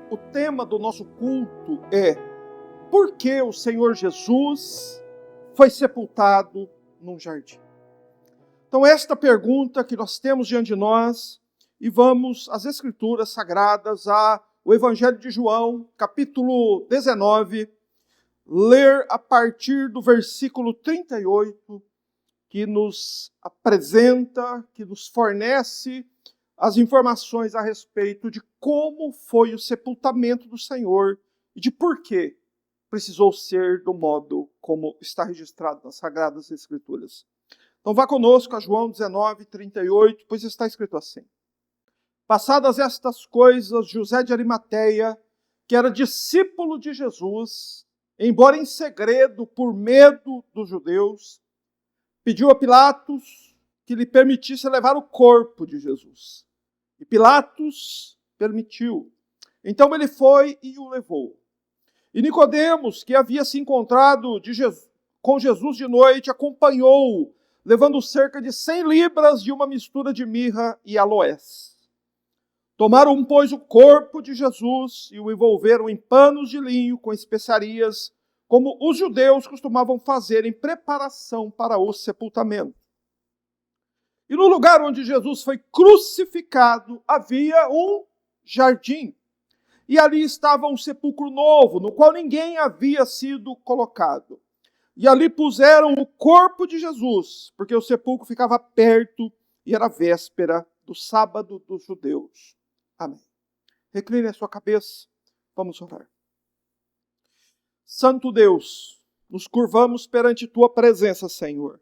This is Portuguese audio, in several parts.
o tema do nosso culto é: por que o Senhor Jesus foi sepultado num jardim? Então, esta pergunta que nós temos diante de nós, e vamos às Escrituras Sagradas, ao Evangelho de João, capítulo 19, ler a partir do versículo 38, que nos apresenta, que nos fornece as informações a respeito de como foi o sepultamento do Senhor e de por que precisou ser do modo como está registrado nas Sagradas Escrituras. Então vá conosco a João 19, 38, pois está escrito assim: passadas estas coisas, José de Arimateia, que era discípulo de Jesus, embora em segredo por medo dos judeus, pediu a Pilatos que lhe permitisse levar o corpo de Jesus. E Pilatos permitiu. Então ele foi e o levou. E Nicodemos, que havia se encontrado com Jesus de noite, acompanhou-o, levando cerca de 100 libras de uma mistura de mirra e aloés. Tomaram, pois, o corpo de Jesus e o envolveram em panos de linho com especiarias, como os judeus costumavam fazer em preparação para o sepultamento. E no lugar onde Jesus foi crucificado, havia um jardim. E ali estava um sepulcro novo, no qual ninguém havia sido colocado. E ali puseram o corpo de Jesus, porque o sepulcro ficava perto e era véspera do sábado dos judeus. Amém. Recline a sua cabeça, vamos orar. Santo Deus, nos curvamos perante tua presença, Senhor.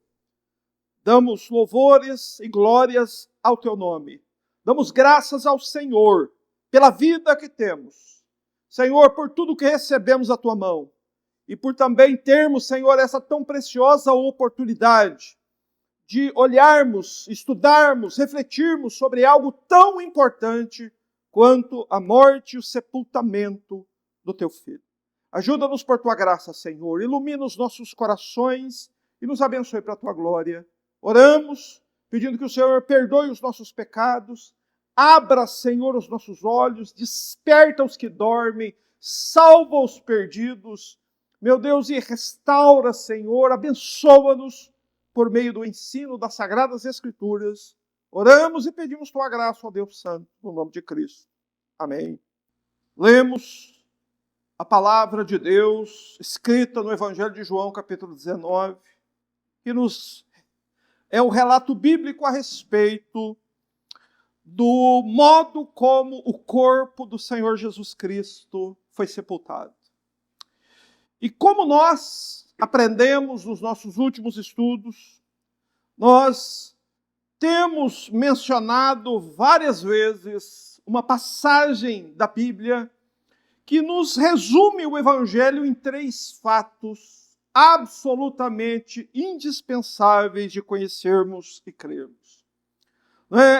Damos louvores e glórias ao teu nome. Damos graças ao Senhor pela vida que temos. Senhor, por tudo que recebemos da tua mão. E por também termos, Senhor, essa tão preciosa oportunidade de olharmos, estudarmos, refletirmos sobre algo tão importante quanto a morte e o sepultamento do teu Filho. Ajuda-nos por tua graça, Senhor. Ilumina os nossos corações e nos abençoe para a tua glória. Oramos, pedindo que o Senhor perdoe os nossos pecados, abra, Senhor, os nossos olhos, desperta os que dormem, salva os perdidos, meu Deus, e restaura, Senhor, abençoa-nos por meio do ensino das Sagradas Escrituras. Oramos e pedimos tua graça, ó Deus Santo, no nome de Cristo. Amém. Lemos a palavra de Deus escrita no Evangelho de João, capítulo 19, que é o relato bíblico a respeito do modo como o corpo do Senhor Jesus Cristo foi sepultado. E como nós aprendemos nos nossos últimos estudos, nós temos mencionado várias vezes uma passagem da Bíblia que nos resume o Evangelho em 3 fatos absolutamente indispensáveis de conhecermos e crermos.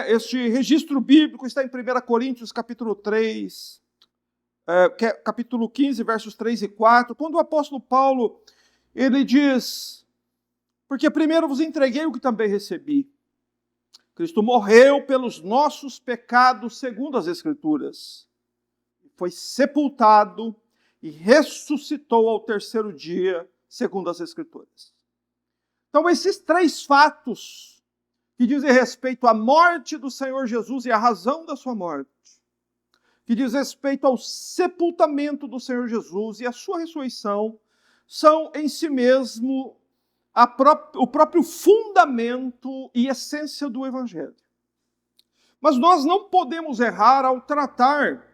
Este registro bíblico está em 1 Coríntios, capítulo 3, capítulo 15, versos 3 e 4, quando o apóstolo Paulo, ele diz: porque primeiro vos entreguei o que também recebi. Cristo morreu pelos nossos pecados, segundo as Escrituras. Foi sepultado e ressuscitou ao terceiro dia, segundo as Escrituras. Então, esses 3 fatos que dizem respeito à morte do Senhor Jesus e à razão da sua morte, que diz respeito ao sepultamento do Senhor Jesus e à sua ressurreição, são em si mesmo o próprio fundamento e essência do Evangelho. Mas nós não podemos errar ao tratar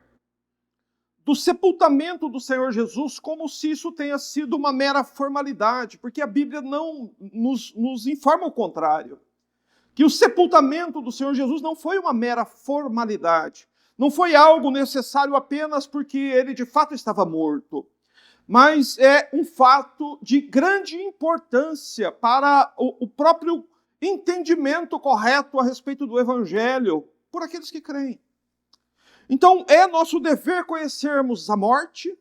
do sepultamento do Senhor Jesus como se isso tenha sido uma mera formalidade, porque a Bíblia não nos informa o contrário. Que o sepultamento do Senhor Jesus não foi uma mera formalidade, não foi algo necessário apenas porque ele de fato estava morto, mas é um fato de grande importância para o próprio entendimento correto a respeito do Evangelho por aqueles que creem. Então, é nosso dever conhecermos a morte,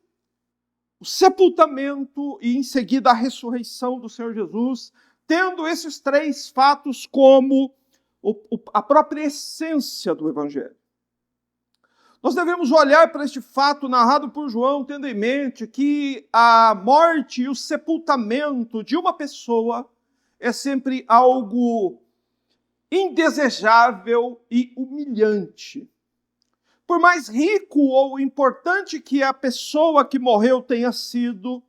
o sepultamento e, em seguida, a ressurreição do Senhor Jesus, tendo esses 3 fatos como a própria essência do Evangelho. Nós devemos olhar para este fato narrado por João, tendo em mente que a morte e o sepultamento de uma pessoa é sempre algo indesejável e humilhante. Por mais rico ou importante que a pessoa que morreu tenha sido,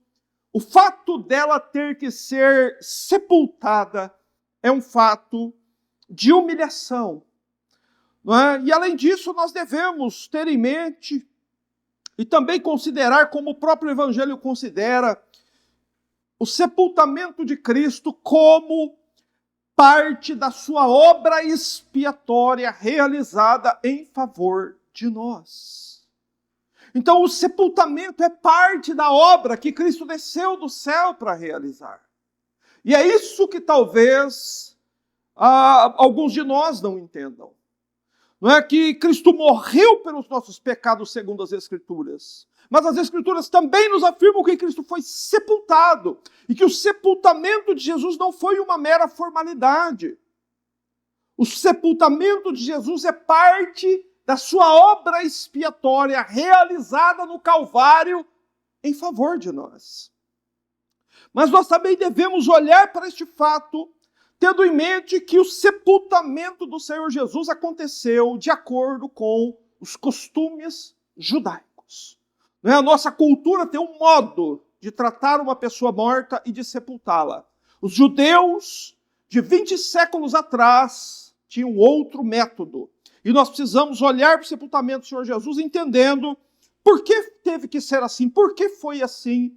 o fato dela ter que ser sepultada é um fato de humilhação. Não é? E além disso, nós devemos ter em mente e também considerar, como o próprio Evangelho considera, o sepultamento de Cristo como parte da sua obra expiatória realizada em favor de nós. Então, o sepultamento é parte da obra que Cristo desceu do céu para realizar. E é isso que talvez alguns de nós não entendam. Não é que Cristo morreu pelos nossos pecados segundo as Escrituras. Mas as Escrituras também nos afirmam que Cristo foi sepultado. E que o sepultamento de Jesus não foi uma mera formalidade. O sepultamento de Jesus é parte da sua obra expiatória realizada no Calvário em favor de nós. Mas nós também devemos olhar para este fato tendo em mente que o sepultamento do Senhor Jesus aconteceu de acordo com os costumes judaicos. A nossa cultura tem um modo de tratar uma pessoa morta e de sepultá-la. Os judeus, de 20 séculos atrás, tinham outro método. E nós precisamos olhar para o sepultamento do Senhor Jesus entendendo por que teve que ser assim, por que foi assim.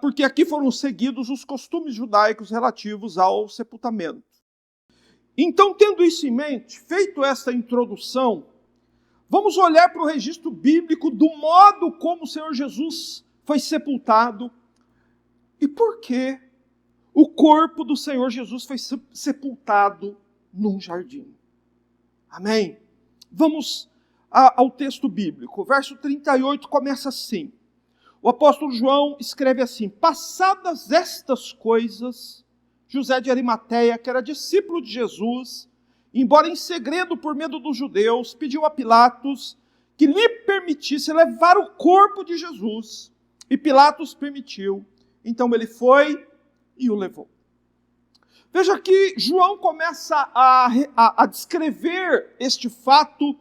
Porque aqui foram seguidos os costumes judaicos relativos ao sepultamento. Então, tendo isso em mente, feito esta introdução, vamos olhar para o registro bíblico do modo como o Senhor Jesus foi sepultado e por que o corpo do Senhor Jesus foi sepultado num jardim. Amém? Vamos ao texto bíblico. O verso 38 começa assim. O apóstolo João escreve assim: passadas estas coisas, José de Arimateia, que era discípulo de Jesus, embora em segredo por medo dos judeus, pediu a Pilatos que lhe permitisse levar o corpo de Jesus. E Pilatos permitiu. Então ele foi e o levou. Veja que João começa a descrever este fato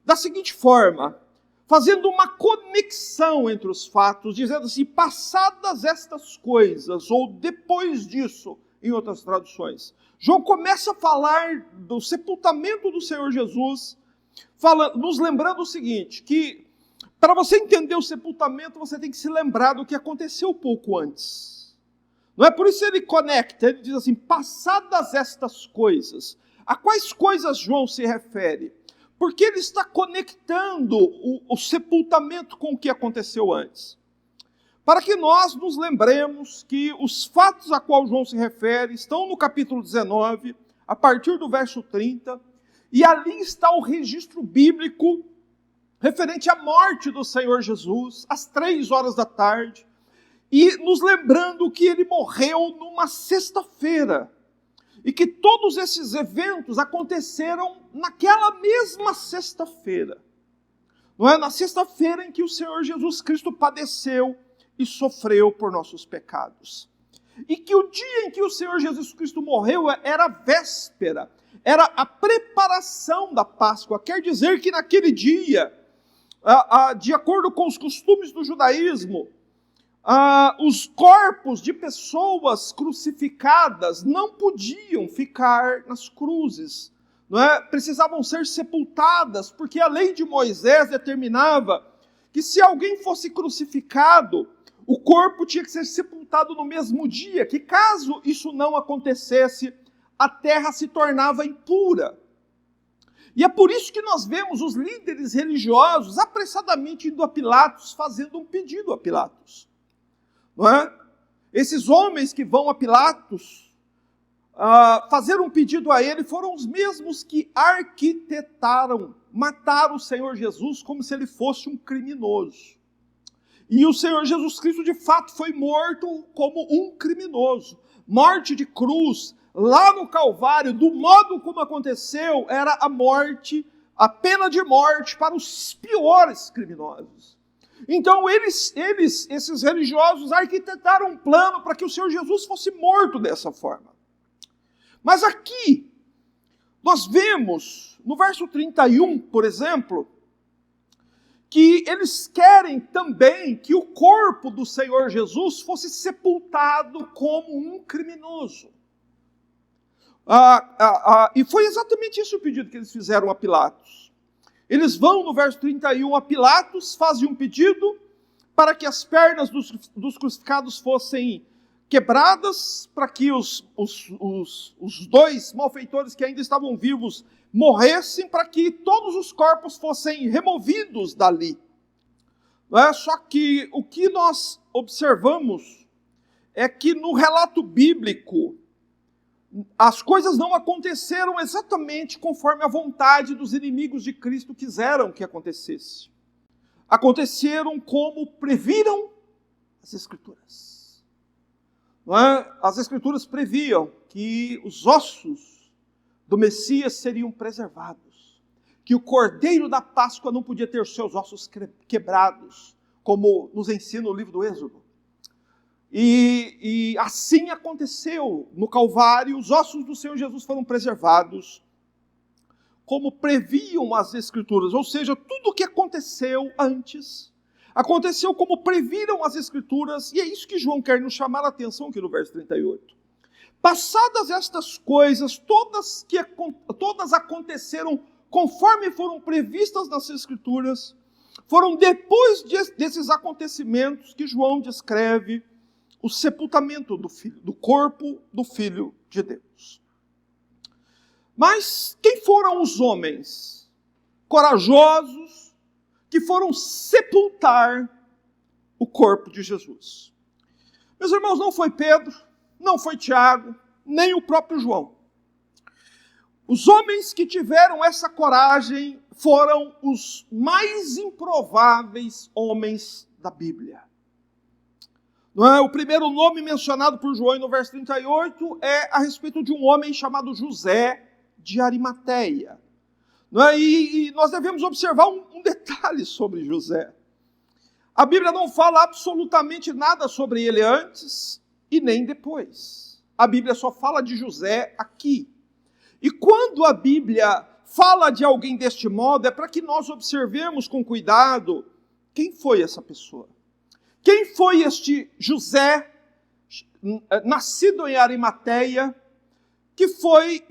da seguinte forma, fazendo uma conexão entre os fatos, dizendo assim, passadas estas coisas, ou depois disso, em outras traduções. João começa a falar do sepultamento do Senhor Jesus, nos lembrando o seguinte, que para você entender o sepultamento, você tem que se lembrar do que aconteceu pouco antes. Não é por isso que ele conecta, ele diz assim, passadas estas coisas. A quais coisas João se refere? Porque ele está conectando o sepultamento com o que aconteceu antes. Para que nós nos lembremos que os fatos a qual João se refere estão no capítulo 19, a partir do verso 30, e ali está o registro bíblico referente à morte do Senhor Jesus, às 3 da tarde, e nos lembrando que ele morreu numa sexta-feira, e que todos esses eventos aconteceram naquela mesma sexta-feira. Não é? Na sexta-feira em que o Senhor Jesus Cristo padeceu e sofreu por nossos pecados. E que o dia em que o Senhor Jesus Cristo morreu era a véspera, era a preparação da Páscoa. Quer dizer que naquele dia, de acordo com os costumes do judaísmo, os corpos de pessoas crucificadas não podiam ficar nas cruzes, não é? Precisavam ser sepultadas, porque a lei de Moisés determinava que se alguém fosse crucificado, o corpo tinha que ser sepultado no mesmo dia, que caso isso não acontecesse, a terra se tornava impura. E é por isso que nós vemos os líderes religiosos apressadamente indo a Pilatos, fazendo um pedido a Pilatos. Não é? Esses homens que vão a Pilatos fazer um pedido a ele foram os mesmos que arquitetaram matar o Senhor Jesus como se ele fosse um criminoso. E o Senhor Jesus Cristo de fato foi morto como um criminoso. Morte de cruz, lá no Calvário, do modo como aconteceu, era a morte a pena de morte para os piores criminosos. Então esses religiosos, arquitetaram um plano para que o Senhor Jesus fosse morto dessa forma. Mas aqui, nós vemos, no verso 31, por exemplo, que eles querem também que o corpo do Senhor Jesus fosse sepultado como um criminoso. E foi exatamente isso o pedido que eles fizeram a Pilatos. Eles vão no verso 31 a Pilatos, fazem um pedido para que as pernas dos crucificados fossem quebradas, para que os dois malfeitores que ainda estavam vivos morressem, para que todos os corpos fossem removidos dali. Só que o que nós observamos é que no relato bíblico, as coisas não aconteceram exatamente conforme a vontade dos inimigos de Cristo quiseram que acontecesse. Aconteceram como previram as Escrituras. As Escrituras previam que os ossos do Messias seriam preservados, que o Cordeiro da Páscoa não podia ter seus ossos quebrados, como nos ensina o livro do Êxodo. E assim aconteceu no Calvário, os ossos do Senhor Jesus foram preservados, como previam as Escrituras, ou seja, tudo o que aconteceu antes, aconteceu como previram as Escrituras, e é isso que João quer nos chamar a atenção aqui no verso 38. Passadas estas coisas, todas aconteceram conforme foram previstas nas Escrituras, foram depois desses acontecimentos que João descreve o sepultamento do corpo do Filho de Deus. Mas quem foram os homens corajosos que foram sepultar o corpo de Jesus? Meus irmãos, não foi Pedro, não foi Tiago, nem o próprio João. Os homens que tiveram essa coragem foram os mais improváveis homens da Bíblia. O primeiro nome mencionado por João no verso 38 é a respeito de um homem chamado José de Arimateia. E nós devemos observar um detalhe sobre José. A Bíblia não fala absolutamente nada sobre ele antes e nem depois. A Bíblia só fala de José aqui. E quando a Bíblia fala de alguém deste modo, é para que nós observemos com cuidado quem foi essa pessoa. Quem foi este José, nascido em Arimateia, que foi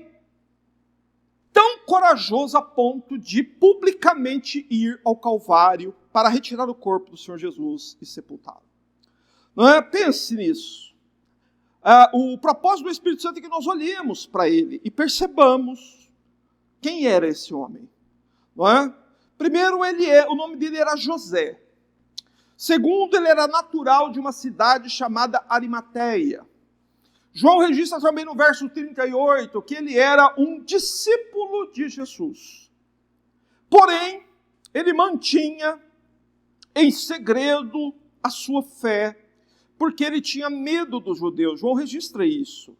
tão corajoso a ponto de publicamente ir ao Calvário para retirar o corpo do Senhor Jesus e sepultá-lo? Pense nisso. O propósito do Espírito Santo é que nós olhemos para ele e percebamos quem era esse homem. Primeiro, o nome dele era José. Segundo, ele era natural de uma cidade chamada Arimateia. João registra também no verso 38 que ele era um discípulo de Jesus. Porém, ele mantinha em segredo a sua fé, porque ele tinha medo dos judeus. João registra isso.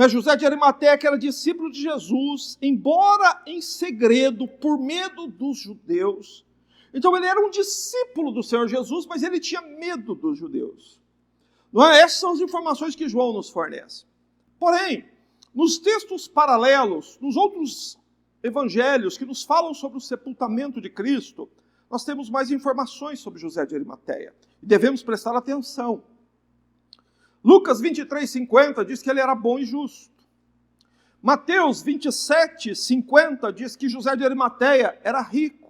José de Arimateia, que era discípulo de Jesus, embora em segredo, por medo dos judeus. Então ele era um discípulo do Senhor Jesus, mas ele tinha medo dos judeus. Essas são as informações que João nos fornece. Porém, nos textos paralelos, nos outros evangelhos que nos falam sobre o sepultamento de Cristo, nós temos mais informações sobre José de Arimateia. E devemos prestar atenção. Lucas 23:50 diz que ele era bom e justo. Mateus 27:50 diz que José de Arimateia era rico.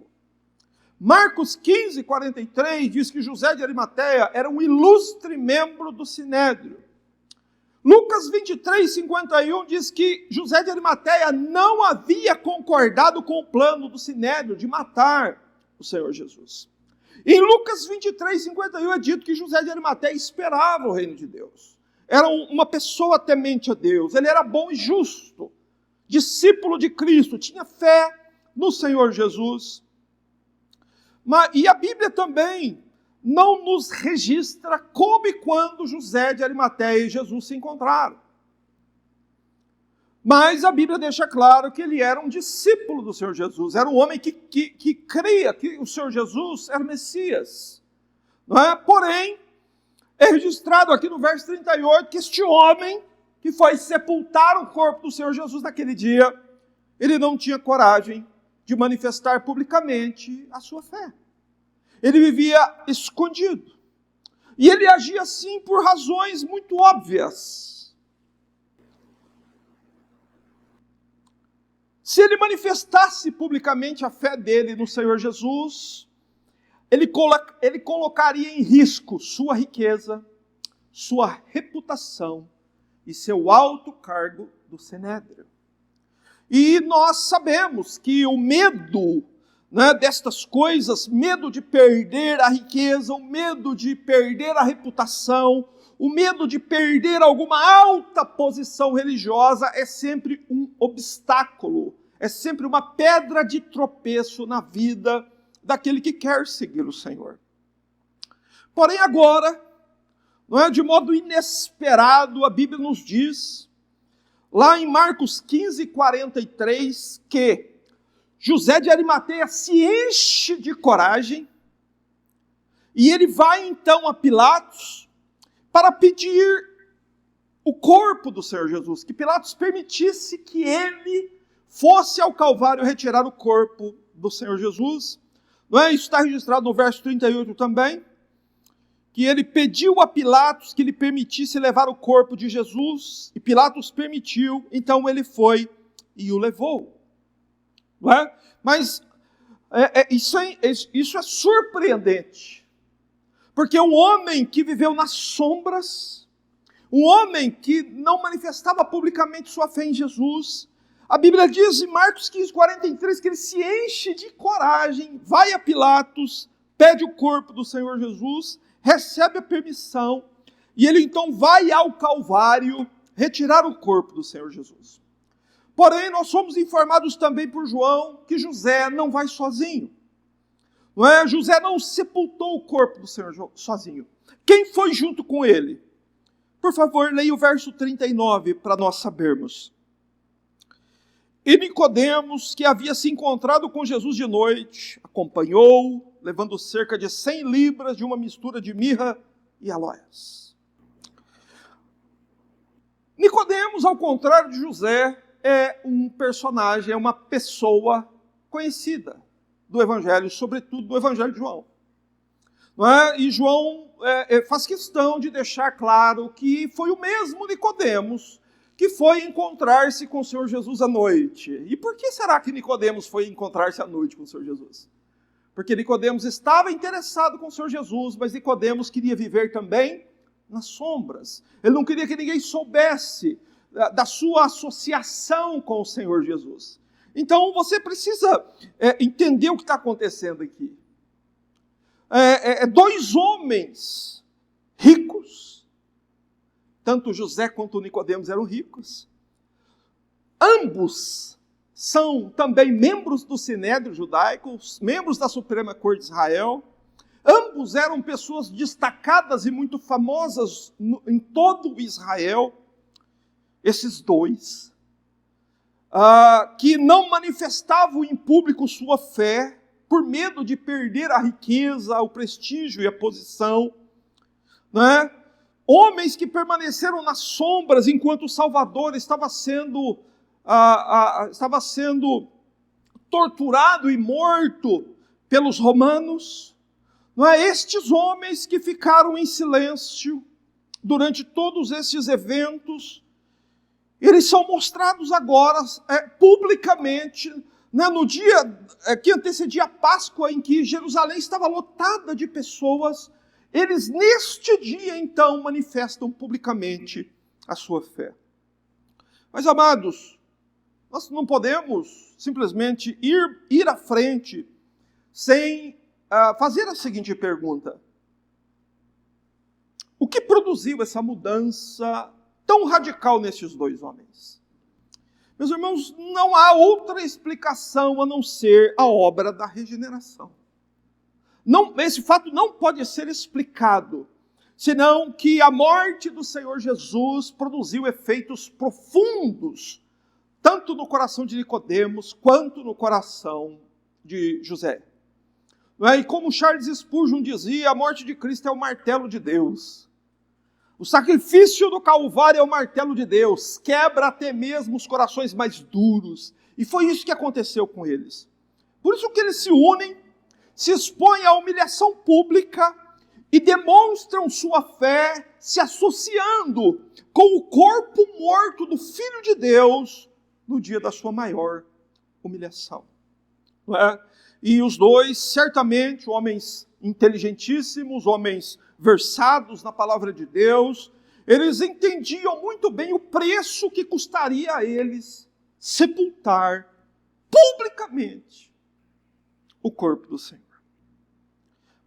Marcos 15:43 diz que José de Arimateia era um ilustre membro do Sinédrio. Lucas 23:51 diz que José de Arimateia não havia concordado com o plano do Sinédrio de matar o Senhor Jesus. Em Lucas 23:51 é dito que José de Arimateia esperava o reino de Deus. Era uma pessoa temente a Deus, ele era bom e justo, discípulo de Cristo, tinha fé no Senhor Jesus. E a Bíblia também não nos registra como e quando José de Arimateia e Jesus se encontraram. Mas a Bíblia deixa claro que ele era um discípulo do Senhor Jesus, era um homem que cria que o Senhor Jesus era o Messias. Não é? Porém, é registrado aqui no verso 38 que este homem que foi sepultar o corpo do Senhor Jesus naquele dia, ele não tinha coragem de manifestar publicamente a sua fé. Ele vivia escondido. E ele agia assim por razões muito óbvias. Se ele manifestasse publicamente a fé dele no Senhor Jesus, ele colocaria em risco sua riqueza, sua reputação e seu alto cargo do Sinédrio. E nós sabemos que o medo, né, destas coisas, medo de perder a riqueza, o medo de perder a reputação, o medo de perder alguma alta posição religiosa é sempre um obstáculo, é sempre uma pedra de tropeço na vida daquele que quer seguir o Senhor. Porém agora, não é, de modo inesperado, a Bíblia nos diz, lá em Marcos 15, 43, que José de Arimateia se enche de coragem e ele vai então a Pilatos para pedir o corpo do Senhor Jesus, que Pilatos permitisse que ele fosse ao Calvário retirar o corpo do Senhor Jesus. Não é? Isso está registrado no verso 38 também, que ele pediu a Pilatos que lhe permitisse levar o corpo de Jesus, e Pilatos permitiu, então ele foi e o levou. Não é? Mas isso é surpreendente, porque um homem que viveu nas sombras, um homem que não manifestava publicamente sua fé em Jesus, a Bíblia diz em Marcos 15, 43, que ele se enche de coragem, vai a Pilatos, pede o corpo do Senhor Jesus, recebe a permissão, e ele então vai ao Calvário retirar o corpo do Senhor Jesus. Porém, nós somos informados também por João que José não vai sozinho. Não é? José não sepultou o corpo do Senhor sozinho. Quem foi junto com ele? Por favor, leia o verso 39 para nós sabermos. E Nicodemos, que havia se encontrado com Jesus de noite, acompanhou, levando cerca de 100 libras de uma mistura de mirra e aloés. Nicodemos, ao contrário de José, é um personagem, é uma pessoa conhecida do Evangelho, sobretudo do Evangelho de João. Não é? E João faz questão de deixar claro que foi o mesmo Nicodemos que foi encontrar-se com o Senhor Jesus à noite. E por que será que Nicodemos foi encontrar-se à noite com o Senhor Jesus? Porque Nicodemos estava interessado com o Senhor Jesus, mas Nicodemos queria viver também nas sombras. Ele não queria que ninguém soubesse da sua associação com o Senhor Jesus. Então você precisa entender o que está acontecendo aqui. Dois homens ricos, tanto José quanto Nicodemos eram ricos. Ambos são também membros do Sinédrio judaico, membros da Suprema Corte de Israel. Ambos eram pessoas destacadas e muito famosas em todo Israel. Esses dois, que não manifestavam em público sua fé, por medo de perder a riqueza, o prestígio e a posição, né? Homens que permaneceram nas sombras enquanto o Salvador estava sendo torturado e morto pelos romanos. Não é? Estes homens que ficaram em silêncio durante todos esses eventos, eles são mostrados agora publicamente, né, no dia que antecedia a Páscoa, em que Jerusalém estava lotada de pessoas. Eles, neste dia, então, manifestam publicamente a sua fé. Mas, amados, nós não podemos simplesmente ir à frente sem fazer a seguinte pergunta. O que produziu essa mudança tão radical nesses dois homens? Meus irmãos, não há outra explicação a não ser a obra da regeneração. Esse fato não pode ser explicado, senão que a morte do Senhor Jesus produziu efeitos profundos tanto no coração de Nicodemos, quanto no coração de José. E como Charles Spurgeon dizia, a morte de Cristo é o martelo de Deus. O sacrifício do Calvário é o martelo de Deus, quebra até mesmo os corações mais duros. E foi isso que aconteceu com eles. Por isso que eles se unem, se expõem à humilhação pública e demonstram sua fé se associando com o corpo morto do Filho de Deus no dia da sua maior humilhação. Não é? E os dois, certamente, homens inteligentíssimos, homens versados na palavra de Deus, eles entendiam muito bem o preço que custaria a eles sepultar publicamente o corpo do Senhor.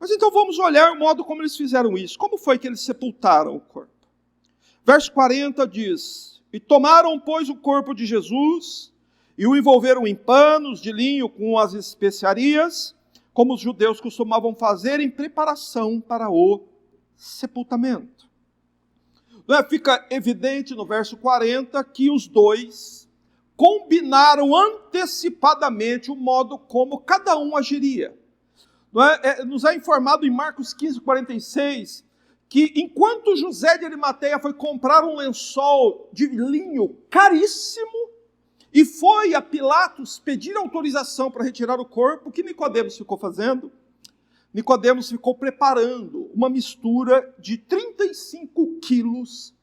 Mas então vamos olhar o modo como eles fizeram isso. Como foi que eles sepultaram o corpo? Verso 40 diz: E tomaram, pois, o corpo de Jesus e o envolveram em panos de linho com as especiarias, como os judeus costumavam fazer em preparação para o sepultamento. Fica evidente no verso 40 que os dois combinaram antecipadamente o modo como cada um agiria. Nos é informado em Marcos 15, 46, que enquanto José de Arimateia foi comprar um lençol de linho caríssimo, e foi a Pilatos pedir autorização para retirar o corpo, o que Nicodemos ficou fazendo? Nicodemos ficou preparando uma mistura de 35 quilos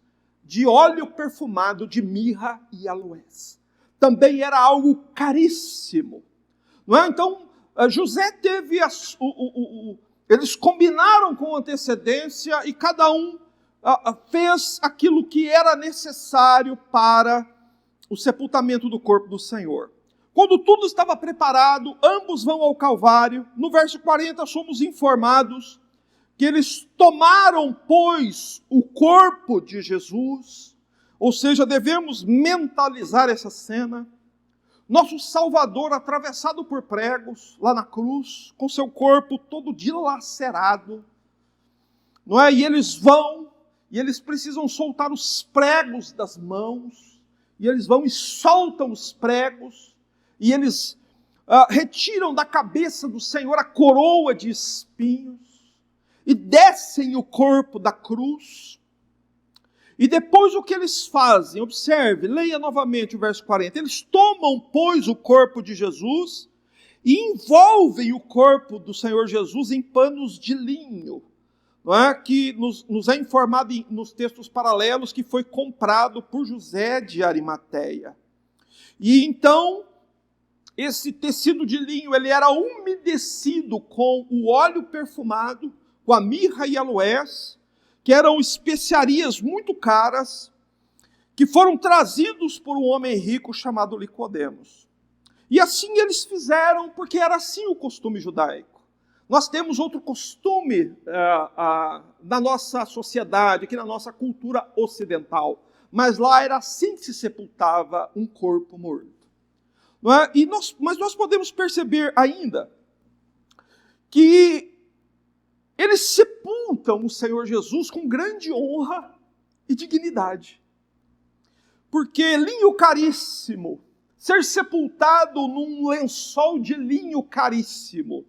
de óleo perfumado de mirra e aloés. Também era algo caríssimo. Não é? Então, José teve... eles combinaram com antecedência e cada um fez aquilo que era necessário para o sepultamento do corpo do Senhor. Quando tudo estava preparado, ambos vão ao Calvário. No verso 40 somos informados que eles tomaram, pois, o corpo de Jesus, ou seja, devemos mentalizar essa cena. Nosso Salvador atravessado por pregos, lá na cruz, com seu corpo todo dilacerado, não é? E eles vão, e eles precisam soltar os pregos das mãos, e eles vão e soltam os pregos, e eles retiram da cabeça do Senhor a coroa de espinhos, e descem o corpo da cruz. E depois o que eles fazem? Observe, leia novamente o verso 40. Eles tomam, pois, o corpo de Jesus e envolvem o corpo do Senhor Jesus em panos de linho, não é? Que nos é informado nos textos paralelos que foi comprado por José de Arimateia. E então, esse tecido de linho, ele era umedecido com o óleo perfumado, com a mirra e aloés, que eram especiarias muito caras, que foram trazidos por um homem rico chamado Nicodemos. E assim eles fizeram, porque era assim o costume judaico. Nós temos outro costume na nossa sociedade, aqui na nossa cultura ocidental, mas lá era assim que se sepultava um corpo morto. Não é? Mas nós podemos perceber ainda que eles sepultam o Senhor Jesus com grande honra e dignidade. Porque linho caríssimo, ser sepultado num lençol de linho caríssimo,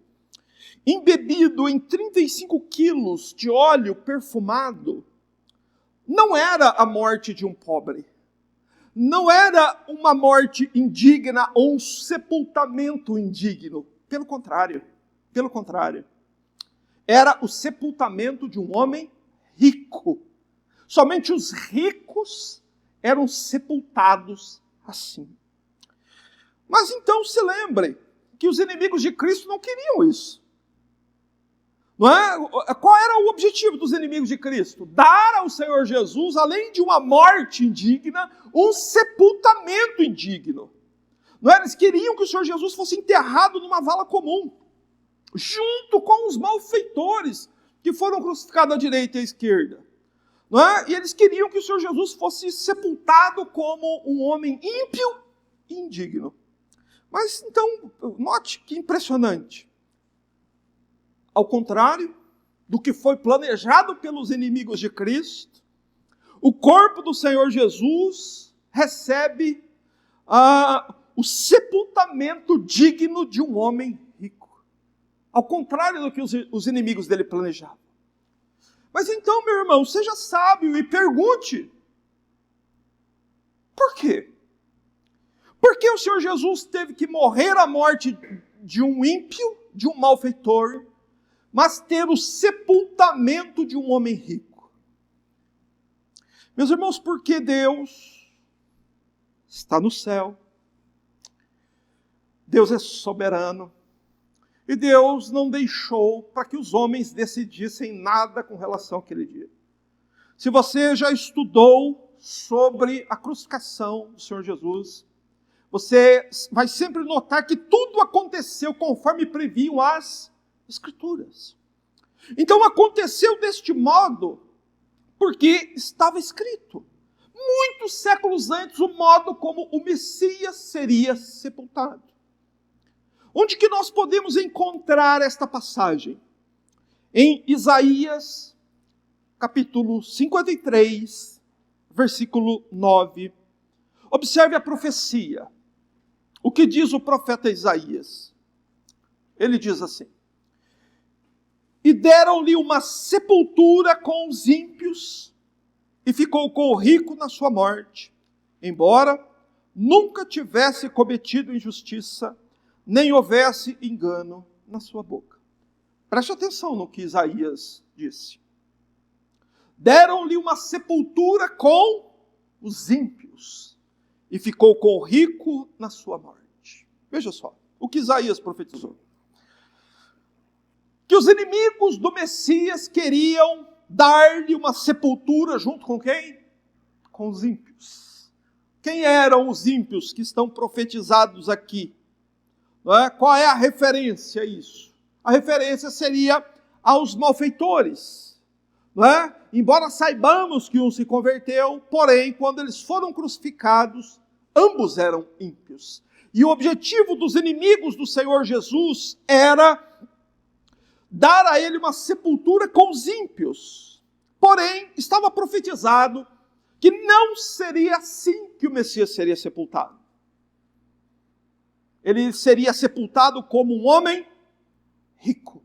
embebido em 35 quilos de óleo perfumado, não era a morte de um pobre. Não era uma morte indigna ou um sepultamento indigno. Pelo contrário. Era o sepultamento de um homem rico. Somente os ricos eram sepultados assim. Mas então se lembre que os inimigos de Cristo não queriam isso. Não é? Qual era o objetivo dos inimigos de Cristo? Dar ao Senhor Jesus, além de uma morte indigna, um sepultamento indigno. Não é? Eles queriam que o Senhor Jesus fosse enterrado numa vala comum, junto com os malfeitores que foram crucificados à direita e à esquerda. Não é? E eles queriam que o Senhor Jesus fosse sepultado como um homem ímpio e indigno. Mas então, note que impressionante. Ao contrário do que foi planejado pelos inimigos de Cristo, o corpo do Senhor Jesus recebe o sepultamento digno de um homem rico. Ao contrário do que os inimigos dele planejavam. Mas então, meu irmão, seja sábio e pergunte: por quê? Por que o Senhor Jesus teve que morrer a morte de um ímpio, de um malfeitor, mas ter o sepultamento de um homem rico? Meus irmãos, porque Deus está no céu, Deus é soberano, e Deus não deixou para que os homens decidissem nada com relação àquele dia. Se você já estudou sobre a crucificação do Senhor Jesus, você vai sempre notar que tudo aconteceu conforme previam as Escrituras. Então aconteceu deste modo porque estava escrito, muitos séculos antes, o modo como o Messias seria sepultado. Onde que nós podemos encontrar esta passagem? Em Isaías, capítulo 53, versículo 9. Observe a profecia. O que diz o profeta Isaías? Ele diz assim: e deram-lhe uma sepultura com os ímpios, e ficou com o rico na sua morte, embora nunca tivesse cometido injustiça, nem houvesse engano na sua boca. Preste atenção no que Isaías disse. Deram-lhe uma sepultura com os ímpios, e ficou com o rico na sua morte. Veja só, o que Isaías profetizou. Que os inimigos do Messias queriam dar-lhe uma sepultura junto com quem? Com os ímpios. Quem eram os ímpios que estão profetizados aqui? Não é? Qual é a referência a isso? A referência seria aos malfeitores. Não é? Embora saibamos que um se converteu, porém, quando eles foram crucificados, ambos eram ímpios. E o objetivo dos inimigos do Senhor Jesus era dar a ele uma sepultura com os ímpios. Porém, estava profetizado que não seria assim que o Messias seria sepultado. Ele seria sepultado como um homem rico.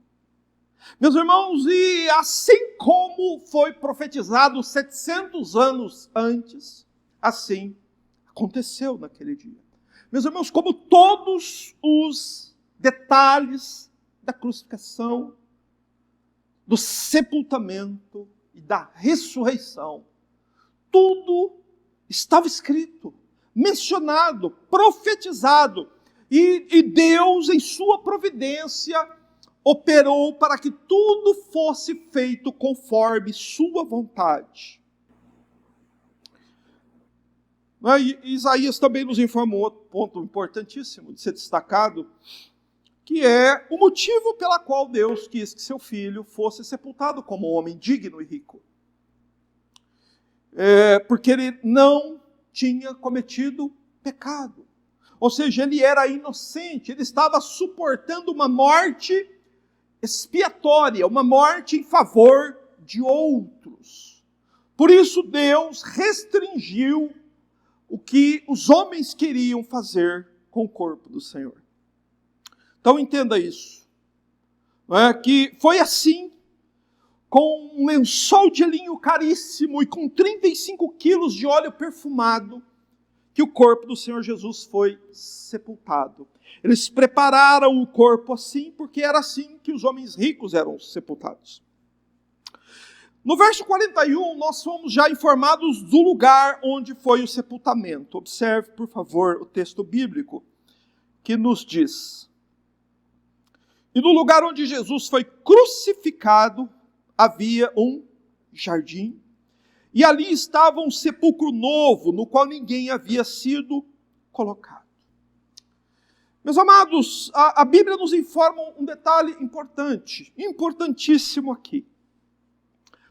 Meus irmãos, e assim como foi profetizado 700 anos antes, assim aconteceu naquele dia. Meus irmãos, como todos os detalhes da crucificação, do sepultamento e da ressurreição, tudo estava escrito, mencionado, profetizado, e Deus, em sua providência, operou para que tudo fosse feito conforme sua vontade. E Isaías também nos informou outro ponto importantíssimo de ser destacado, que é o motivo pela qual Deus quis que seu filho fosse sepultado como um homem digno e rico. Porque ele não tinha cometido pecado. Ou seja, ele era inocente, ele estava suportando uma morte expiatória, uma morte em favor de outros. Por isso Deus restringiu o que os homens queriam fazer com o corpo do Senhor. Então entenda isso, não é? Que foi assim, com um lençol de linho caríssimo e com 35 quilos de óleo perfumado, que o corpo do Senhor Jesus foi sepultado. Eles prepararam o corpo assim, porque era assim que os homens ricos eram sepultados. No verso 41, nós somos já informados do lugar onde foi o sepultamento. Observe, por favor, o texto bíblico que nos diz: e no lugar onde Jesus foi crucificado, havia um jardim, e ali estava um sepulcro novo, no qual ninguém havia sido colocado. Meus amados, a Bíblia nos informa um detalhe importante, importantíssimo aqui,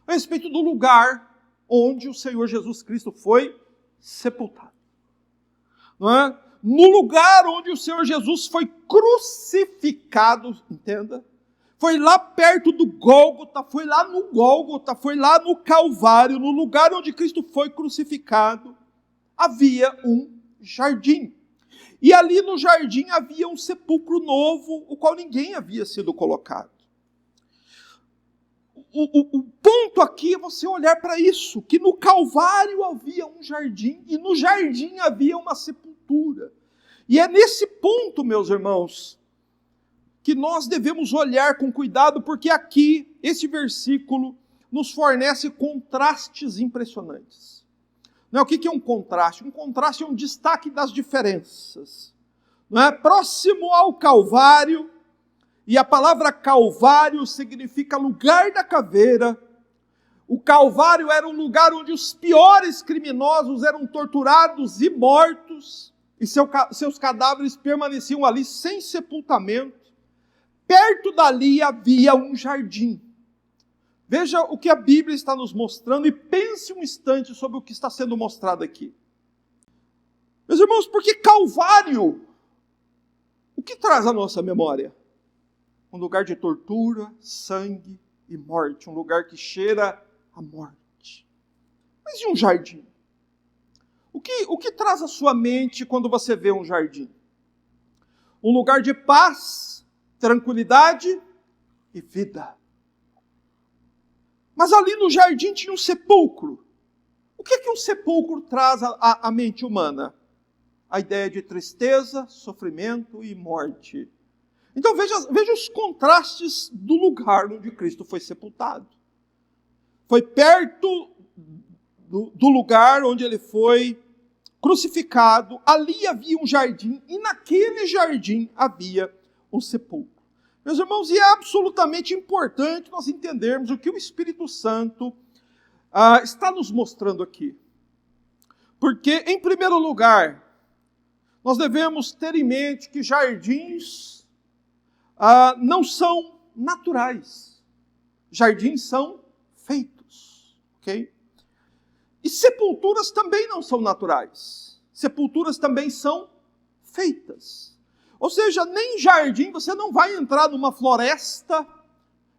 a respeito do lugar onde o Senhor Jesus Cristo foi sepultado. Não é? No lugar onde o Senhor Jesus foi crucificado, entenda, foi lá perto do Gólgota, foi lá no Gólgota, foi lá no Calvário, no lugar onde Cristo foi crucificado, havia um jardim. E ali no jardim havia um sepulcro novo, o qual ninguém havia sido colocado. O ponto aqui é você olhar para isso, que no Calvário havia um jardim, e no jardim havia uma sepultura. E é nesse ponto, meus irmãos, que nós devemos olhar com cuidado, porque aqui, esse versículo nos fornece contrastes impressionantes. Não é? O que é um contraste? Um contraste é um destaque das diferenças. Não é? Próximo ao Calvário, e a palavra Calvário significa lugar da caveira. O Calvário era um lugar onde os piores criminosos eram torturados e mortos, e seus cadáveres permaneciam ali sem sepultamento. Perto dali havia um jardim. Veja o que a Bíblia está nos mostrando e pense um instante sobre o que está sendo mostrado aqui. Meus irmãos, porque Calvário, o que traz à nossa memória? Um lugar de tortura, sangue e morte, um lugar que cheira a morte. Mas e um jardim? O que traz à sua mente quando você vê um jardim? Um lugar de paz, tranquilidade e vida. Mas ali no jardim tinha um sepulcro. O que um sepulcro traz à mente humana? A ideia de tristeza, sofrimento e morte. Então veja os contrastes do lugar onde Cristo foi sepultado. Foi perto do lugar onde ele foi crucificado, ali havia um jardim, e naquele jardim havia um sepulcro. Meus irmãos, e é absolutamente importante nós entendermos o que o Espírito Santo está nos mostrando aqui. Porque, em primeiro lugar, nós devemos ter em mente que jardins não são naturais. Jardins são feitos. Ok? E sepulturas também não são naturais. Sepulturas também são feitas. Ou seja, nem jardim, você não vai entrar numa floresta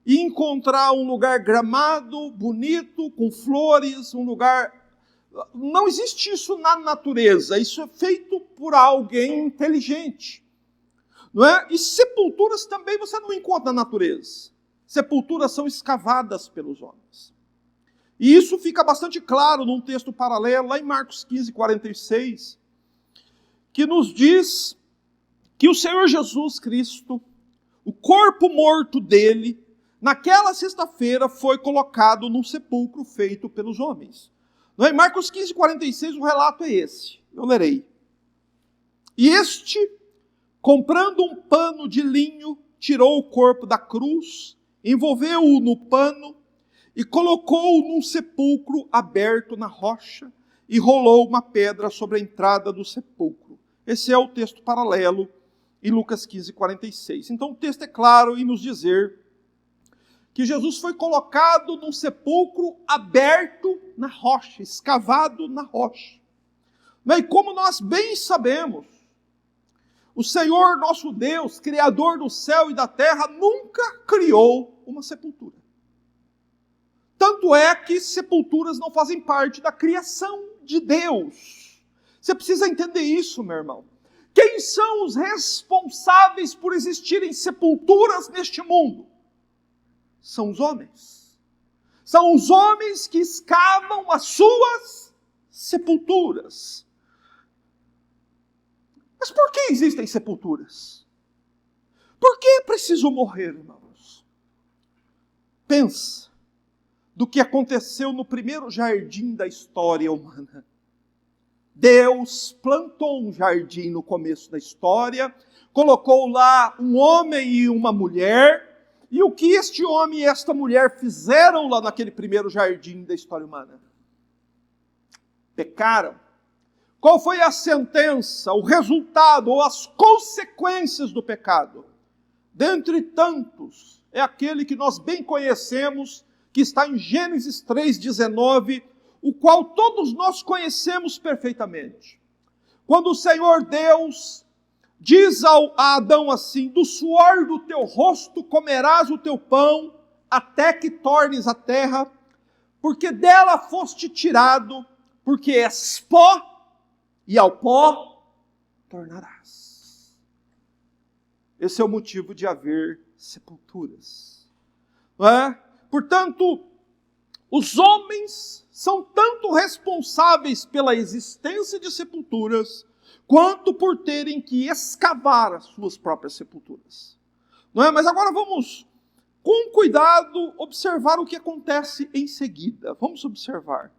e encontrar um lugar gramado, bonito, com flores, um lugar... Não existe isso na natureza, isso é feito por alguém inteligente. Não é? E sepulturas também você não encontra na natureza. Sepulturas são escavadas pelos homens. E isso fica bastante claro num texto paralelo, lá em Marcos 15, 46, que nos diz que o Senhor Jesus Cristo, o corpo morto dele, naquela sexta-feira foi colocado num sepulcro feito pelos homens. Não é? Em Marcos 15, 46, o relato é esse. Eu lerei. E este, comprando um pano de linho, tirou o corpo da cruz, envolveu-o no pano e colocou-o num sepulcro aberto na rocha e rolou uma pedra sobre a entrada do sepulcro. Esse é o texto paralelo em Lucas 15, 46. Então o texto é claro em nos dizer que Jesus foi colocado num sepulcro aberto na rocha, escavado na rocha. E como nós bem sabemos, o Senhor nosso Deus, Criador do céu e da terra, nunca criou uma sepultura. Tanto é que sepulturas não fazem parte da criação de Deus. Você precisa entender isso, meu irmão. Quem são os responsáveis por existirem sepulturas neste mundo? São os homens. São os homens que escavam as suas sepulturas. Mas por que existem sepulturas? Por que é preciso morrer, irmãos? Pensa do que aconteceu no primeiro jardim da história humana. Deus plantou um jardim no começo da história, colocou lá um homem e uma mulher, e o que este homem e esta mulher fizeram lá naquele primeiro jardim da história humana? Pecaram. Qual foi a sentença, o resultado ou as consequências do pecado? Dentre tantos, é aquele que nós bem conhecemos, que está em Gênesis 3,19, o qual todos nós conhecemos perfeitamente. Quando o Senhor Deus diz a Adão assim: do suor do teu rosto comerás o teu pão, até que tornes a terra, porque dela foste tirado, porque és pó, e ao pó tornarás. Esse é o motivo de haver sepulturas. Não é? Portanto, os homens são tanto responsáveis pela existência de sepulturas, quanto por terem que escavar as suas próprias sepulturas. Não é? Mas agora vamos, com cuidado, observar o que acontece em seguida. Vamos observar.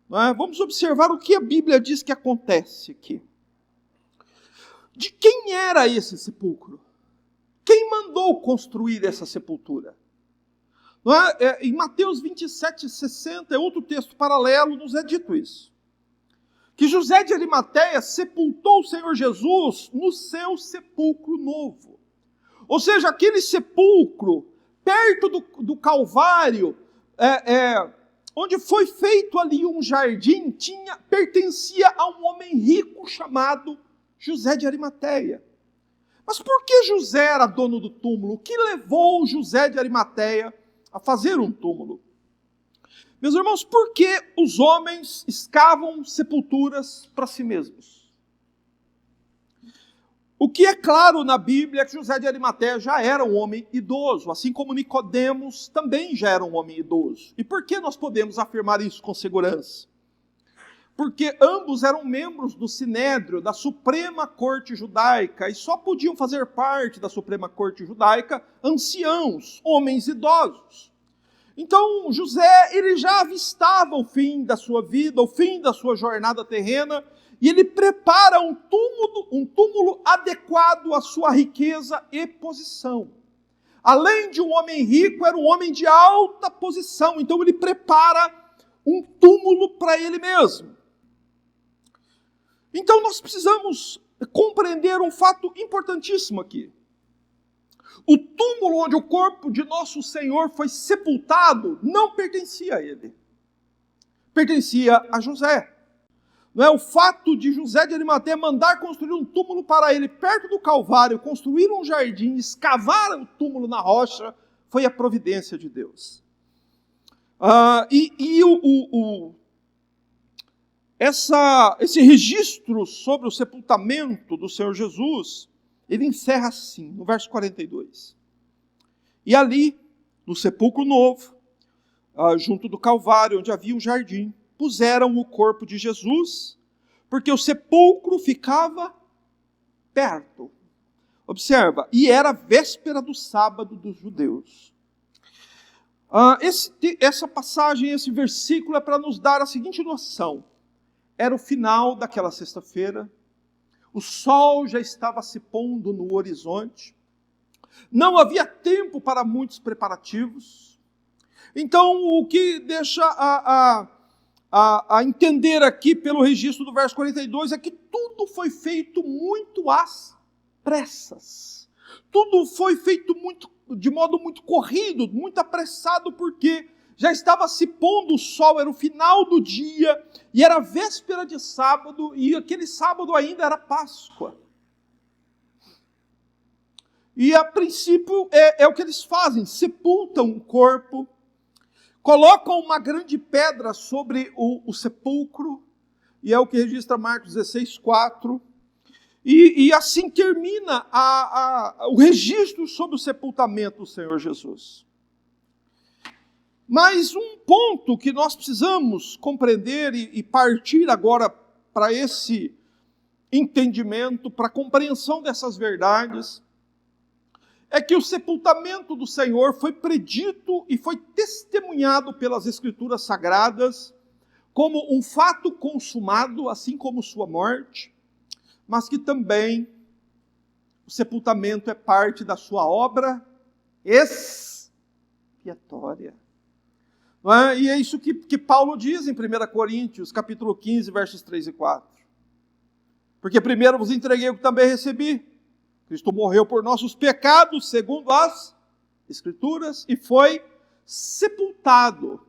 Não é? Vamos observar o que a Bíblia diz que acontece aqui. De quem era esse sepulcro? Quem mandou construir essa sepultura? Não é? Em Mateus 27:60, é outro texto paralelo, nos é dito isso. Que José de Arimateia sepultou o Senhor Jesus no seu sepulcro novo. Ou seja, aquele sepulcro, perto do Calvário, onde foi feito ali um jardim, pertencia a um homem rico chamado José de Arimateia. Mas por que José era dono do túmulo? O que levou José de Arimateia a fazer um túmulo? Meus irmãos, por que os homens escavam sepulturas para si mesmos? O que é claro na Bíblia é que José de Arimateia já era um homem idoso, assim como Nicodemos também já era um homem idoso. E por que nós podemos afirmar isso com segurança? Porque ambos eram membros do Sinédrio, da Suprema Corte Judaica, e só podiam fazer parte da Suprema Corte Judaica anciãos, homens idosos. Então, José, ele já avistava o fim da sua vida, o fim da sua jornada terrena, e ele prepara um túmulo adequado à sua riqueza e posição. Além de um homem rico, era um homem de alta posição, então ele prepara um túmulo para ele mesmo. Então nós precisamos compreender um fato importantíssimo aqui. O túmulo onde o corpo de nosso Senhor foi sepultado não pertencia a ele. Pertencia a José. Não é? O fato de José de Arimateia mandar construir um túmulo para ele perto do Calvário, construir um jardim, escavar o túmulo na rocha, foi a providência de Deus. Esse registro sobre o sepultamento do Senhor Jesus, ele encerra assim, no verso 42. E ali, no sepulcro novo, junto do Calvário, onde havia um jardim, puseram o corpo de Jesus, porque o sepulcro ficava perto. Observa, e era a véspera do sábado dos judeus. Essa passagem, esse versículo é para nos dar a seguinte noção. Era o final daquela sexta-feira, o sol já estava se pondo no horizonte, não havia tempo para muitos preparativos. Então, o que deixa a entender aqui pelo registro do verso 42 é que tudo foi feito muito às pressas. Tudo foi feito de modo muito corrido, muito apressado, porque já estava se pondo o sol, era o final do dia, e era véspera de sábado, e aquele sábado ainda era Páscoa. E a princípio é o que eles fazem, sepultam o corpo, colocam uma grande pedra sobre o sepulcro, e é o que registra Marcos 16:4, e assim termina o registro sobre o sepultamento do Senhor Jesus. Mas um ponto que nós precisamos compreender e partir agora para esse entendimento, para a compreensão dessas verdades, é que o sepultamento do Senhor foi predito e foi testemunhado pelas Escrituras Sagradas como um fato consumado, assim como sua morte, mas que também o sepultamento é parte da sua obra expiatória. Não é? E é isso que Paulo diz em 1 Coríntios, capítulo 15, versos 3 e 4. Porque primeiro vos entreguei o que também recebi. Cristo morreu por nossos pecados, segundo as Escrituras, e foi sepultado.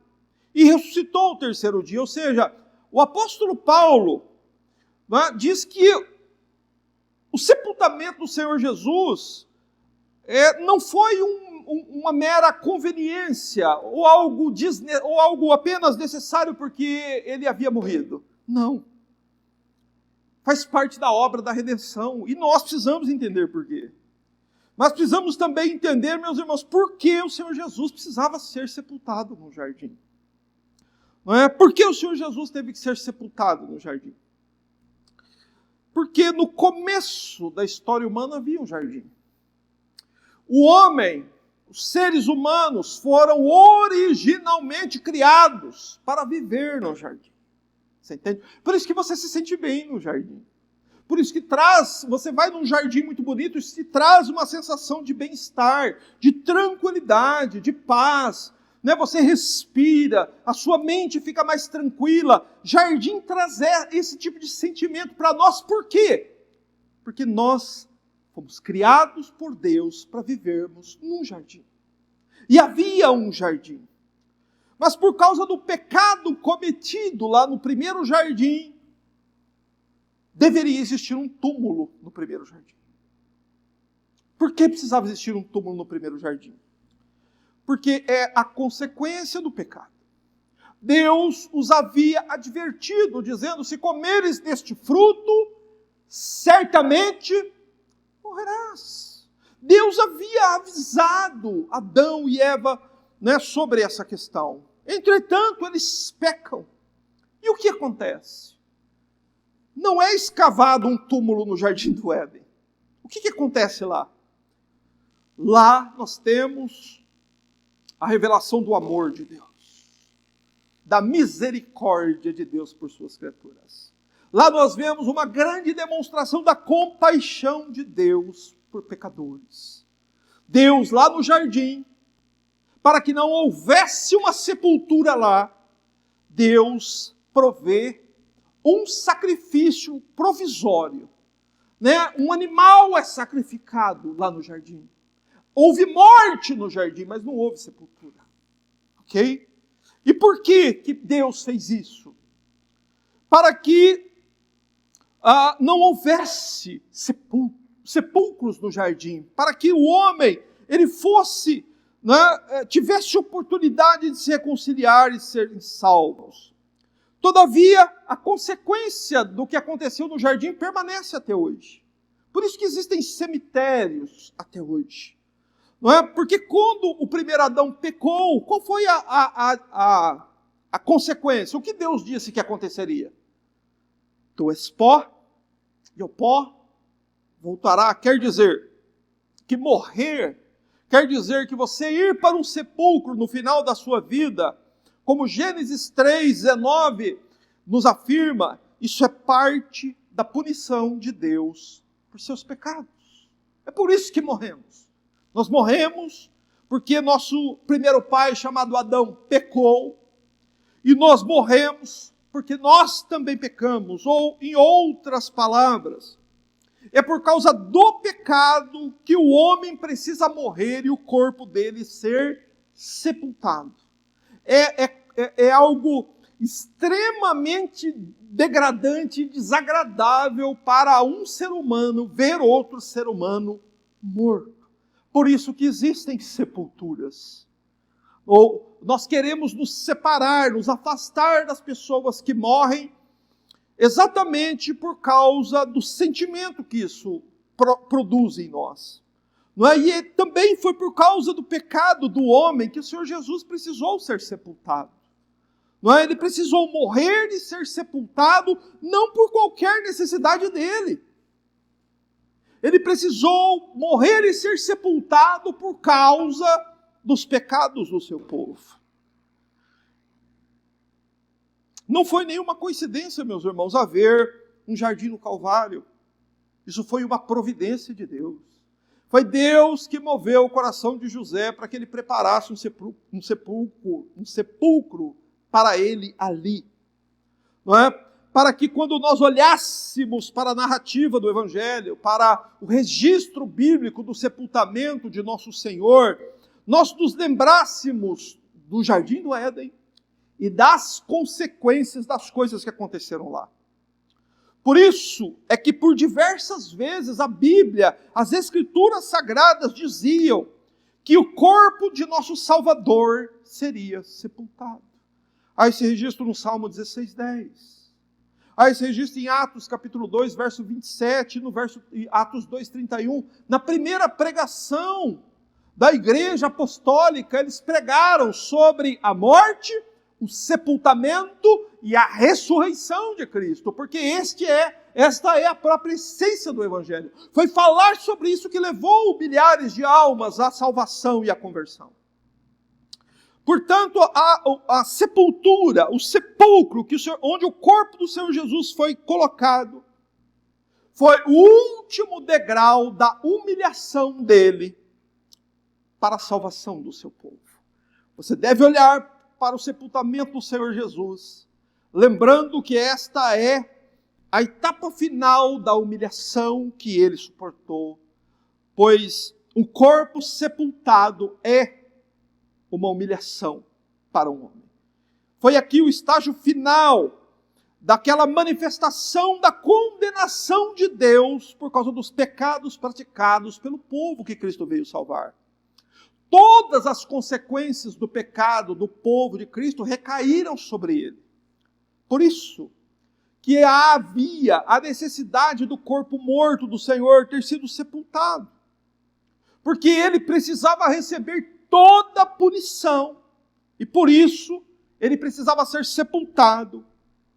E ressuscitou ao terceiro dia. Ou seja, o apóstolo Paulo diz que o sepultamento do Senhor Jesus não foi uma mera conveniência, ou algo apenas necessário porque ele havia morrido. Não. Faz parte da obra da redenção. E nós precisamos entender por quê. Mas precisamos também entender, meus irmãos, por que o Senhor Jesus precisava ser sepultado no jardim. Não é? Por que o Senhor Jesus teve que ser sepultado no jardim? Porque no começo da história humana havia um jardim. O homem, os seres humanos foram originalmente criados para viver no jardim. Você entende? Por isso que você se sente bem no jardim. Por isso que você vai num jardim muito bonito, isso te traz uma sensação de bem-estar, de tranquilidade, de paz. Né? Você respira, a sua mente fica mais tranquila. Jardim traz esse tipo de sentimento para nós. Por quê? Porque nós fomos criados por Deus para vivermos num jardim. E havia um jardim. Mas por causa do pecado cometido lá no primeiro jardim, deveria existir um túmulo no primeiro jardim. Por que precisava existir um túmulo no primeiro jardim? Porque é a consequência do pecado. Deus os havia advertido, dizendo: se comeres deste fruto, certamente morrerás. Deus havia avisado Adão e Eva, né, sobre essa questão. Entretanto, eles pecam. E o que acontece? Não é escavado um túmulo no jardim do Éden. O que acontece lá? Lá nós temos a revelação do amor de Deus, da misericórdia de Deus por suas criaturas. Lá nós vemos uma grande demonstração da compaixão de Deus por pecadores. Deus, lá no jardim, para que não houvesse uma sepultura lá, Deus provê um sacrifício provisório. Né? Um animal é sacrificado lá no jardim. Houve morte no jardim, mas não houve sepultura. Ok? E por que Deus fez isso? Para que não houvesse sepulcros no jardim. Para que o homem ele fosse, né, tivesse oportunidade de se reconciliar e serem salvos. Todavia, a consequência do que aconteceu no jardim permanece até hoje. Por isso que existem cemitérios até hoje. Não é? Porque quando o primeiro Adão pecou, qual foi a consequência? O que Deus disse que aconteceria? Tu és pó, e o pó voltará. Quer dizer que morrer, quer dizer que você ir para um sepulcro no final da sua vida, como Gênesis 3:19 nos afirma, isso é parte da punição de Deus por seus pecados. É por isso que morremos. Nós morremos porque nosso primeiro pai, chamado Adão, pecou, e nós morremos porque nós também pecamos, ou em outras palavras, é por causa do pecado que o homem precisa morrer e o corpo dele ser sepultado. É algo extremamente degradante e desagradável para um ser humano ver outro ser humano morto. Por isso que existem sepulturas. Ou nós queremos nos separar, nos afastar das pessoas que morrem, exatamente por causa do sentimento que isso produz em nós. Não é? E também foi por causa do pecado do homem que o Senhor Jesus precisou ser sepultado. Não é? Ele precisou morrer e ser sepultado, não por qualquer necessidade dele. Ele precisou morrer e ser sepultado por causa dos pecados do seu povo. Não foi nenhuma coincidência, meus irmãos, haver um jardim no Calvário. Isso foi uma providência de Deus. Foi Deus que moveu o coração de José para que ele preparasse um sepulcro para ele ali. Não é? Para que quando nós olhássemos para a narrativa do Evangelho, para o registro bíblico do sepultamento de nosso Senhor, nós nos lembrássemos do jardim do Éden e das consequências das coisas que aconteceram lá. Por isso é que por diversas vezes a Bíblia, as Escrituras Sagradas diziam que o corpo de nosso Salvador seria sepultado. Há esse registro no Salmo 16:10. Há esse registro em Atos capítulo 2, verso 27, no Atos 2:31, na primeira pregação da igreja apostólica, eles pregaram sobre a morte, o sepultamento e a ressurreição de Cristo, porque esta é a própria essência do Evangelho. Foi falar sobre isso que levou milhares de almas à salvação e à conversão. Portanto, a sepultura, o sepulcro onde o corpo do Senhor Jesus foi colocado, foi o último degrau da humilhação dele para a salvação do seu povo. Você deve olhar para o sepultamento do Senhor Jesus, lembrando que esta é a etapa final da humilhação que ele suportou, pois o corpo sepultado é uma humilhação para um homem. Foi aqui o estágio final daquela manifestação da condenação de Deus por causa dos pecados praticados pelo povo que Cristo veio salvar. Todas as consequências do pecado do povo de Cristo recaíram sobre ele. Por isso que havia a necessidade do corpo morto do Senhor ter sido sepultado. Porque ele precisava receber toda a punição. E por isso, ele precisava ser sepultado.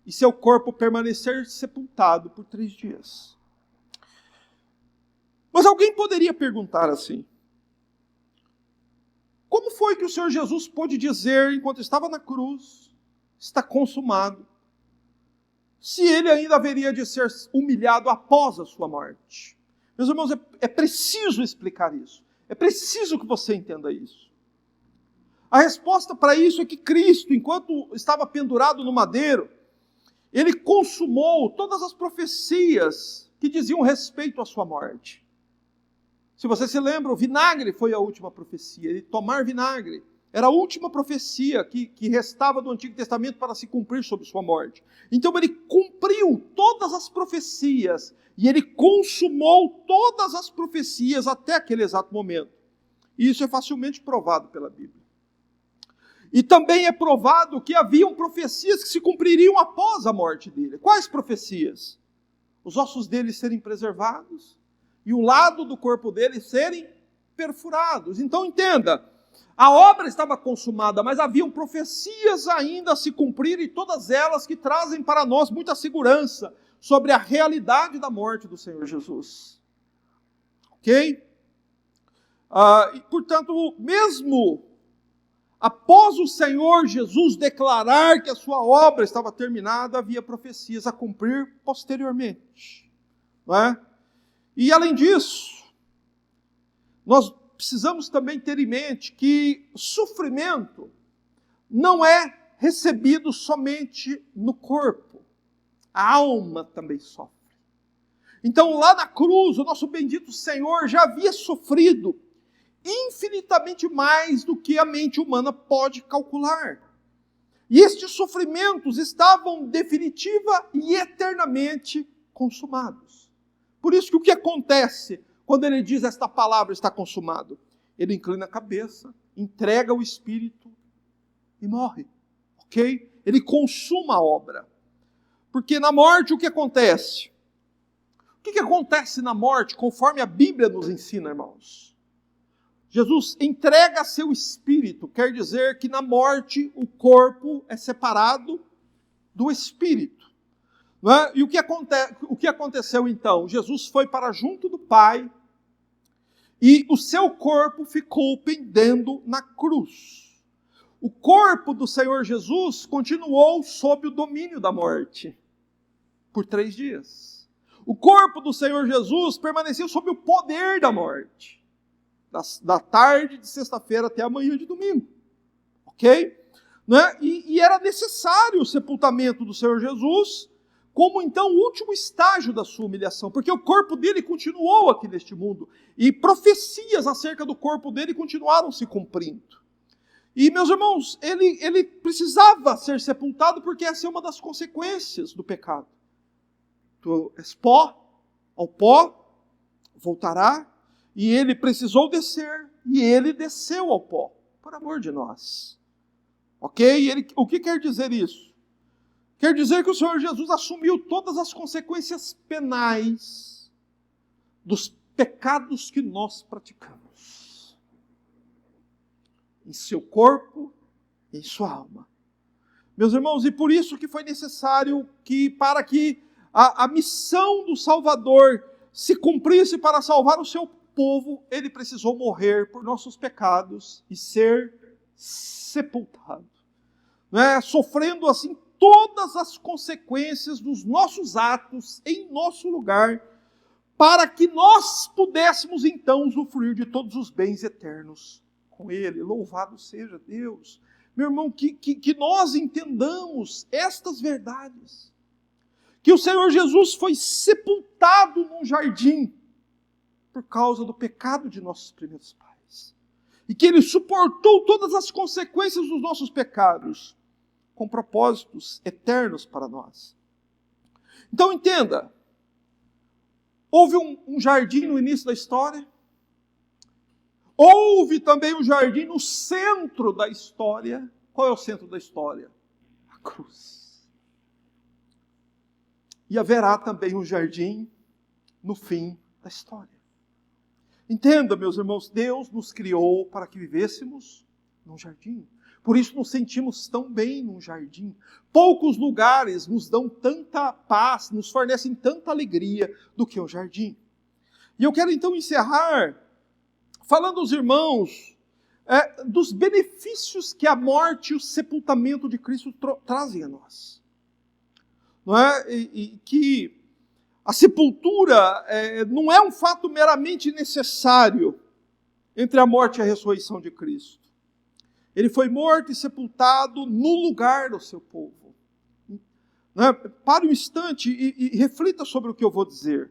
E seu corpo permanecer sepultado por 3 dias. Mas alguém poderia perguntar assim: como foi que o Senhor Jesus pôde dizer, enquanto estava na cruz, está consumado, se ele ainda haveria de ser humilhado após a sua morte? Meus irmãos, é preciso explicar isso. É preciso que você entenda isso. A resposta para isso é que Cristo, enquanto estava pendurado no madeiro, ele consumou todas as profecias que diziam respeito à sua morte. Se você se lembra, o vinagre foi a última profecia. Ele tomar vinagre era a última profecia que restava do Antigo Testamento para se cumprir sobre sua morte. Então ele cumpriu todas as profecias e ele consumou todas as profecias até aquele exato momento. E isso é facilmente provado pela Bíblia. E também é provado que haviam profecias que se cumpririam após a morte dele. Quais profecias? Os ossos dele serem preservados e o lado do corpo dele serem perfurados. Então entenda, a obra estava consumada, mas haviam profecias ainda a se cumprir, e todas elas que trazem para nós muita segurança sobre a realidade da morte do Senhor Jesus. Ok? E, portanto, mesmo após o Senhor Jesus declarar que a sua obra estava terminada, havia profecias a cumprir posteriormente. Não é? E além disso, nós precisamos também ter em mente que sofrimento não é recebido somente no corpo. A alma também sofre. Então lá na cruz, o nosso bendito Senhor já havia sofrido infinitamente mais do que a mente humana pode calcular. E estes sofrimentos estavam definitiva e eternamente consumados. Por isso que o que acontece quando ele diz esta palavra está consumado? Ele inclina a cabeça, entrega o espírito e morre. Ok? Ele consuma a obra. Porque na morte o que acontece? O que acontece na morte conforme a Bíblia nos ensina, irmãos? Jesus entrega seu espírito, quer dizer que na morte o corpo é separado do espírito. Não é? E o que aconteceu então? Jesus foi para junto do Pai e o seu corpo ficou pendendo na cruz. O corpo do Senhor Jesus continuou sob o domínio da morte por 3 dias. O corpo do Senhor Jesus permaneceu sob o poder da morte. Da tarde de sexta-feira até a manhã de domingo. Ok? Né? E era necessário o sepultamento do Senhor Jesus, como então o último estágio da sua humilhação, porque o corpo dele continuou aqui neste mundo, e profecias acerca do corpo dele continuaram se cumprindo. E, meus irmãos, ele precisava ser sepultado, porque essa é uma das consequências do pecado. Tu és pó, ao pó voltará. E ele precisou descer, e ele desceu ao pó, por amor de nós. Ok? O que quer dizer isso? Quer dizer que o Senhor Jesus assumiu todas as consequências penais dos pecados que nós praticamos. Em seu corpo e em sua alma. Meus irmãos, e por isso que foi necessário que, para que a missão do Salvador se cumprisse para salvar o seu povo, ele precisou morrer por nossos pecados e ser sepultado. Não é? Sofrendo assim todas as consequências dos nossos atos em nosso lugar, para que nós pudéssemos então usufruir de todos os bens eternos com ele. Louvado seja Deus. Meu irmão, que nós entendamos estas verdades. Que o Senhor Jesus foi sepultado num jardim por causa do pecado de nossos primeiros pais. E que Ele suportou todas as consequências dos nossos pecados, com propósitos eternos para nós. Então entenda, houve um jardim no início da história, houve também um jardim no centro da história. Qual é o centro da história? A cruz. E haverá também um jardim no fim da história. Entenda, meus irmãos, Deus nos criou para que vivêssemos num jardim. Por isso nos sentimos tão bem num jardim. Poucos lugares nos dão tanta paz, nos fornecem tanta alegria do que um jardim. E eu quero então encerrar falando aos irmãos dos benefícios que a morte e o sepultamento de Cristo trazem a nós. Não é? E que a sepultura não é um fato meramente necessário entre a morte e a ressurreição de Cristo. Ele foi morto e sepultado no lugar do seu povo. Não é? Pare um instante e reflita sobre o que eu vou dizer.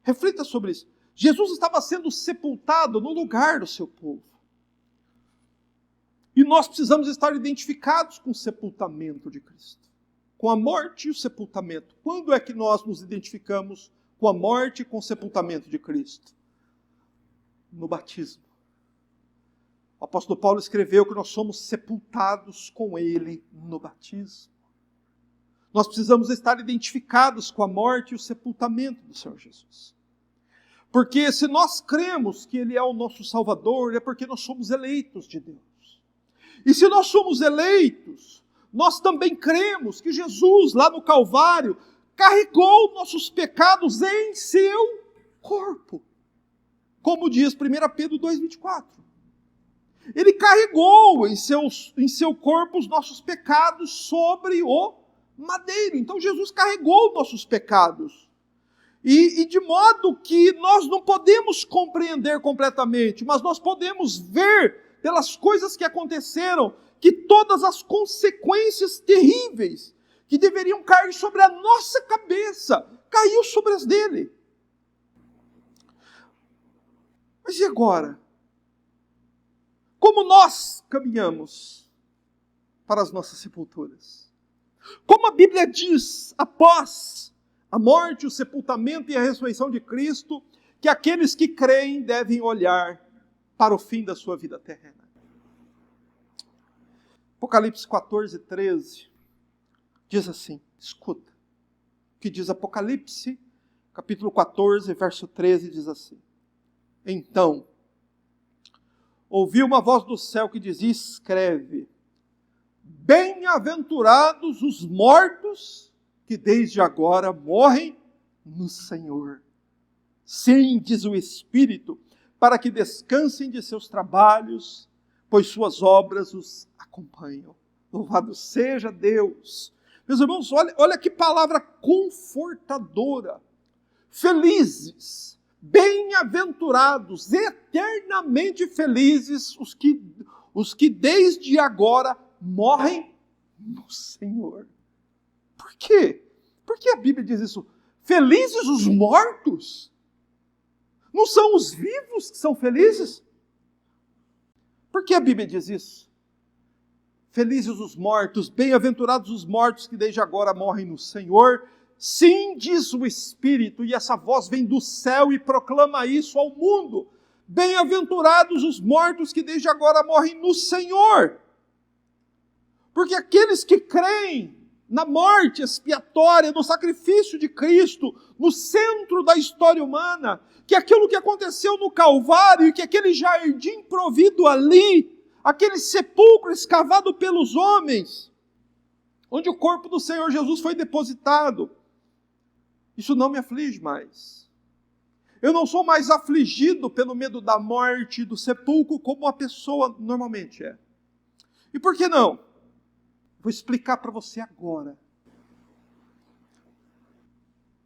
Reflita sobre isso. Jesus estava sendo sepultado no lugar do seu povo. E nós precisamos estar identificados com o sepultamento de Cristo. Com a morte e o sepultamento. Quando é que nós nos identificamos com a morte e com o sepultamento de Cristo? No batismo. O apóstolo Paulo escreveu que nós somos sepultados com Ele no batismo. Nós precisamos estar identificados com a morte e o sepultamento do Senhor Jesus. Porque se nós cremos que Ele é o nosso Salvador, é porque nós somos eleitos de Deus. E se nós somos eleitos, nós também cremos que Jesus, lá no Calvário, carregou nossos pecados em seu corpo. Como diz 1 Pedro 2,24. Ele carregou em seu corpo os nossos pecados sobre o madeiro. Então Jesus carregou nossos pecados. E de modo que nós não podemos compreender completamente, mas nós podemos ver pelas coisas que aconteceram, que todas as consequências terríveis que deveriam cair sobre a nossa cabeça, caiu sobre as dele. Mas e agora? Como nós caminhamos para as nossas sepulturas? Como a Bíblia diz, após a morte, o sepultamento e a ressurreição de Cristo, que aqueles que creem devem olhar para o fim da sua vida terrena. Apocalipse 14, 13, diz assim, escuta, o que diz Apocalipse, capítulo 14, verso 13, diz assim, então, ouvi uma voz do céu que dizia, escreve, bem-aventurados os mortos que desde agora morrem no Senhor. Sim, diz o Espírito, para que descansem de seus trabalhos, pois suas obras os acompanham. Louvado seja Deus. Meus irmãos, olha que palavra confortadora. Felizes, bem-aventurados, eternamente felizes os que desde agora morrem no Senhor. Por quê? Por que a Bíblia diz isso? Felizes os mortos? Não são os vivos que são felizes? Por que a Bíblia diz isso? Felizes os mortos, bem-aventurados os mortos que desde agora morrem no Senhor. Sim, diz o Espírito, e essa voz vem do céu e proclama isso ao mundo. Bem-aventurados os mortos que desde agora morrem no Senhor. Porque aqueles que creem na morte expiatória, no sacrifício de Cristo, no centro da história humana, que aquilo que aconteceu no Calvário, que aquele jardim provido ali, aquele sepulcro escavado pelos homens, onde o corpo do Senhor Jesus foi depositado, isso não me aflige mais. Eu não sou mais afligido pelo medo da morte, do sepulcro, como a pessoa normalmente é. E por que não? Vou explicar para você agora.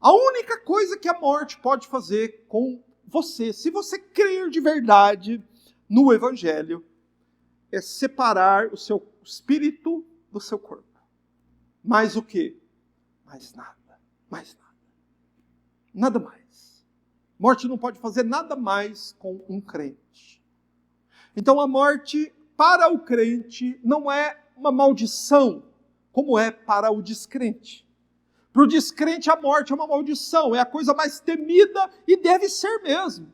A única coisa que a morte pode fazer com você, se você crer de verdade no Evangelho, é separar o seu espírito do seu corpo. Mais o quê? Mais nada. Mais nada. Nada mais. Morte não pode fazer nada mais com um crente. Então a morte, para o crente, não é uma maldição, como é para o descrente. Para o descrente, a morte é uma maldição, é a coisa mais temida e deve ser mesmo.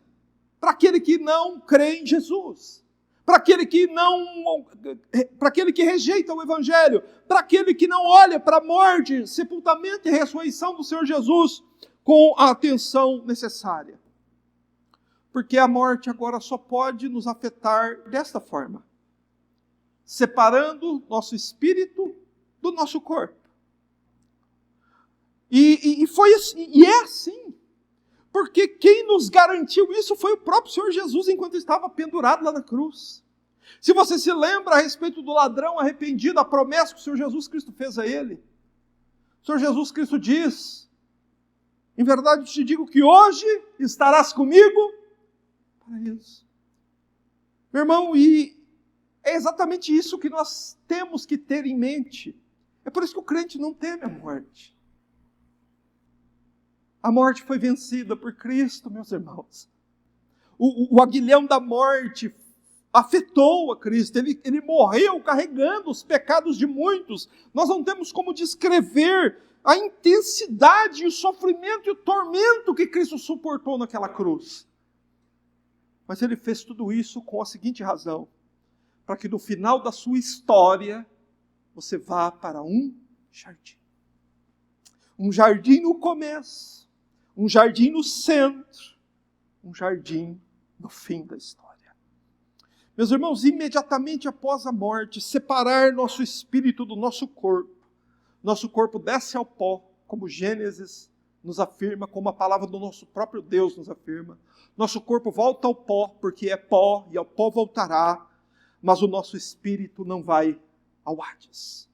Para aquele que não crê em Jesus, para aquele que rejeita o Evangelho, para aquele que não olha para a morte, sepultamento e ressurreição do Senhor Jesus com a atenção necessária. Porque a morte agora só pode nos afetar desta forma, separando nosso espírito do nosso corpo. Foi assim, e é assim, porque quem nos garantiu isso foi o próprio Senhor Jesus enquanto estava pendurado lá na cruz. Se você se lembra a respeito do ladrão arrependido, a promessa que o Senhor Jesus Cristo fez a ele, o Senhor Jesus Cristo diz: em verdade te digo que hoje estarás comigo para isso. Meu irmão, e é exatamente isso que nós temos que ter em mente. É por isso que o crente não teme a morte. A morte foi vencida por Cristo, meus irmãos. O aguilhão da morte afetou a Cristo. Ele morreu carregando os pecados de muitos. Nós não temos como descrever a intensidade, o sofrimento e o tormento que Cristo suportou naquela cruz. Mas ele fez tudo isso com a seguinte razão: para que no final da sua história você vá para um jardim. Um jardim no começo, um jardim no centro, um jardim no fim da história. Meus irmãos, imediatamente após a morte, separar nosso espírito do nosso corpo desce ao pó, como Gênesis nos afirma, como a palavra do nosso próprio Deus nos afirma. Nosso corpo volta ao pó, porque é pó, e ao pó voltará, mas o nosso espírito não vai ao Hades.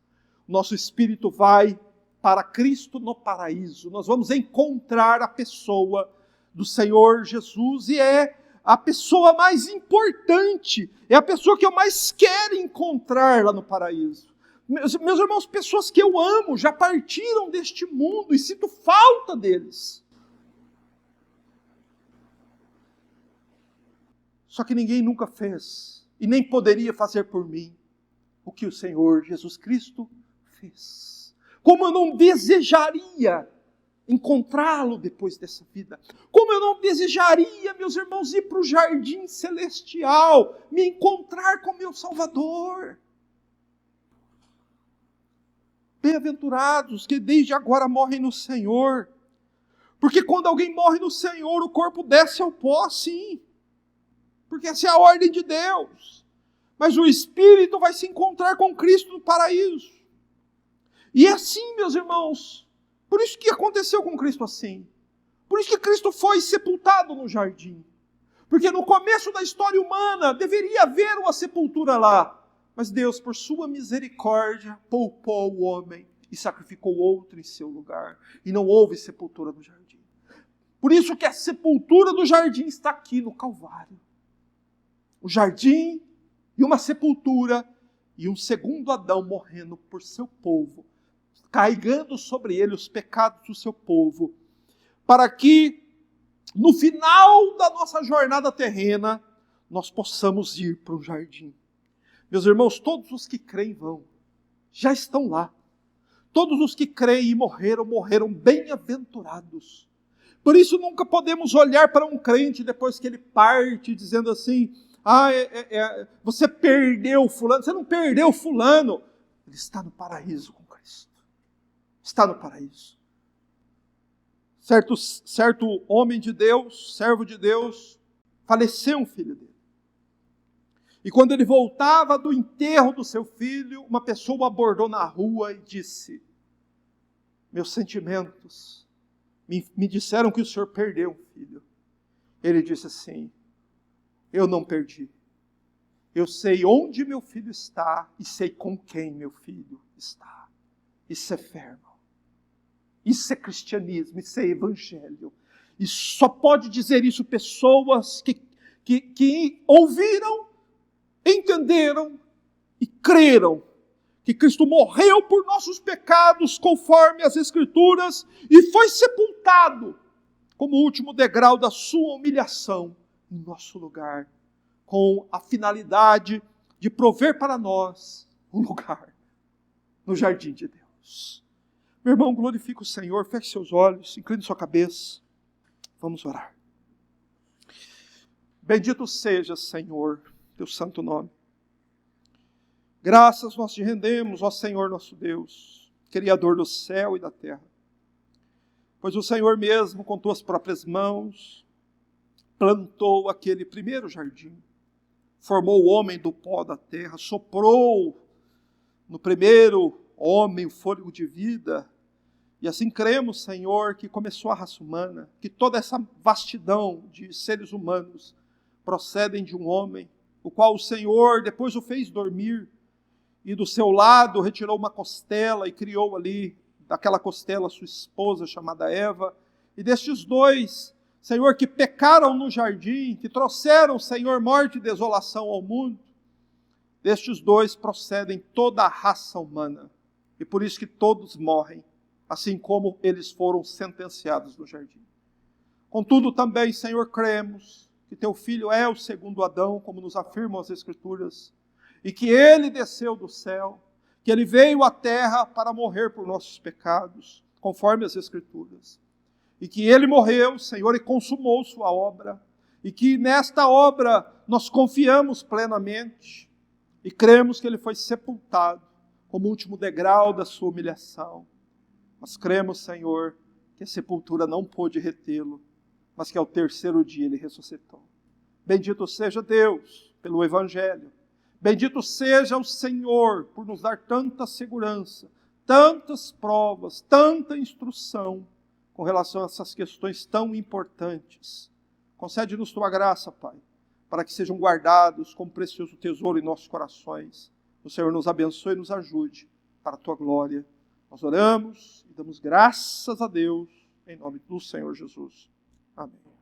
O nosso espírito vai para Cristo no paraíso. Nós vamos encontrar a pessoa do Senhor Jesus, e é a pessoa mais importante, é a pessoa que eu mais quero encontrar lá no paraíso. Meus irmãos, pessoas que eu amo já partiram deste mundo e sinto falta deles. Só que ninguém nunca fez e nem poderia fazer por mim o que o Senhor Jesus Cristo fez. Como eu não desejaria encontrá-lo depois dessa vida. Como eu não desejaria, meus irmãos, ir para o jardim celestial, me encontrar com meu Salvador. Bem-aventurados que desde agora morrem no Senhor. Porque quando alguém morre no Senhor, o corpo desce ao pó, sim. Porque essa é a ordem de Deus. Mas o espírito vai se encontrar com Cristo no paraíso. E é assim, meus irmãos. Por isso que aconteceu com Cristo assim. Por isso que Cristo foi sepultado no jardim. Porque no começo da história humana deveria haver uma sepultura lá. Mas Deus, por sua misericórdia, poupou o homem e sacrificou outro em seu lugar. E não houve sepultura no jardim. Por isso que a sepultura do jardim está aqui no Calvário. O jardim e uma sepultura e um segundo Adão morrendo por seu povo, carregando sobre ele os pecados do seu povo, para que no final da nossa jornada terrena nós possamos ir para um jardim. Meus irmãos, todos os que creem vão, já estão lá. Todos os que creem e morreram bem-aventurados. Por isso nunca podemos olhar para um crente depois que ele parte, dizendo assim: você perdeu fulano. Você não perdeu fulano. Ele está no paraíso com Cristo. está no paraíso. Certo homem de Deus, servo de Deus, faleceu um filho dele. E quando ele voltava do enterro do seu filho, uma pessoa o abordou na rua e disse: meus sentimentos me disseram que o senhor perdeu um filho. Ele disse assim: eu não perdi. Eu sei onde meu filho está e sei com quem meu filho está. Isso é fé, irmão. Isso é cristianismo, isso é evangelho. E só pode dizer isso pessoas que ouviram, entenderam e creram que Cristo morreu por nossos pecados, conforme as Escrituras, e foi sepultado como último degrau da sua humilhação em nosso lugar, com a finalidade de prover para nós um lugar no jardim de Deus. Meu irmão, glorifique o Senhor, feche seus olhos, incline sua cabeça, vamos orar. Bendito seja, Senhor, teu santo nome. Graças nós te rendemos, ó Senhor nosso Deus, Criador do céu e da terra. Pois o Senhor mesmo, com tuas próprias mãos, plantou aquele primeiro jardim, formou o homem do pó da terra, soprou no primeiro homem o fôlego de vida, e assim cremos, Senhor, que começou a raça humana, que toda essa vastidão de seres humanos procedem de um homem, o qual o Senhor depois o fez dormir, e do seu lado retirou uma costela e criou ali, daquela costela, sua esposa chamada Eva, e destes dois, Senhor, que pecaram no jardim, que trouxeram, Senhor, morte e desolação ao mundo, destes dois procedem toda a raça humana, e por isso que todos morrem, assim como eles foram sentenciados no jardim. Contudo também, Senhor, cremos que teu Filho é o segundo Adão, como nos afirmam as Escrituras, e que ele desceu do céu, que ele veio à terra para morrer por nossos pecados, conforme as Escrituras, e que ele morreu, Senhor, e consumou sua obra, e que nesta obra nós confiamos plenamente, e cremos que ele foi sepultado como último degrau da sua humilhação. Mas cremos, Senhor, que a sepultura não pôde retê-lo, mas que ao terceiro dia ele ressuscitou. Bendito seja Deus pelo Evangelho. Bendito seja o Senhor por nos dar tanta segurança, tantas provas, tanta instrução com relação a essas questões tão importantes. Concede-nos tua graça, Pai, para que sejam guardados como precioso tesouro em nossos corações. O Senhor nos abençoe e nos ajude para a tua glória. Nós oramos e damos graças a Deus em nome do Senhor Jesus. Amém.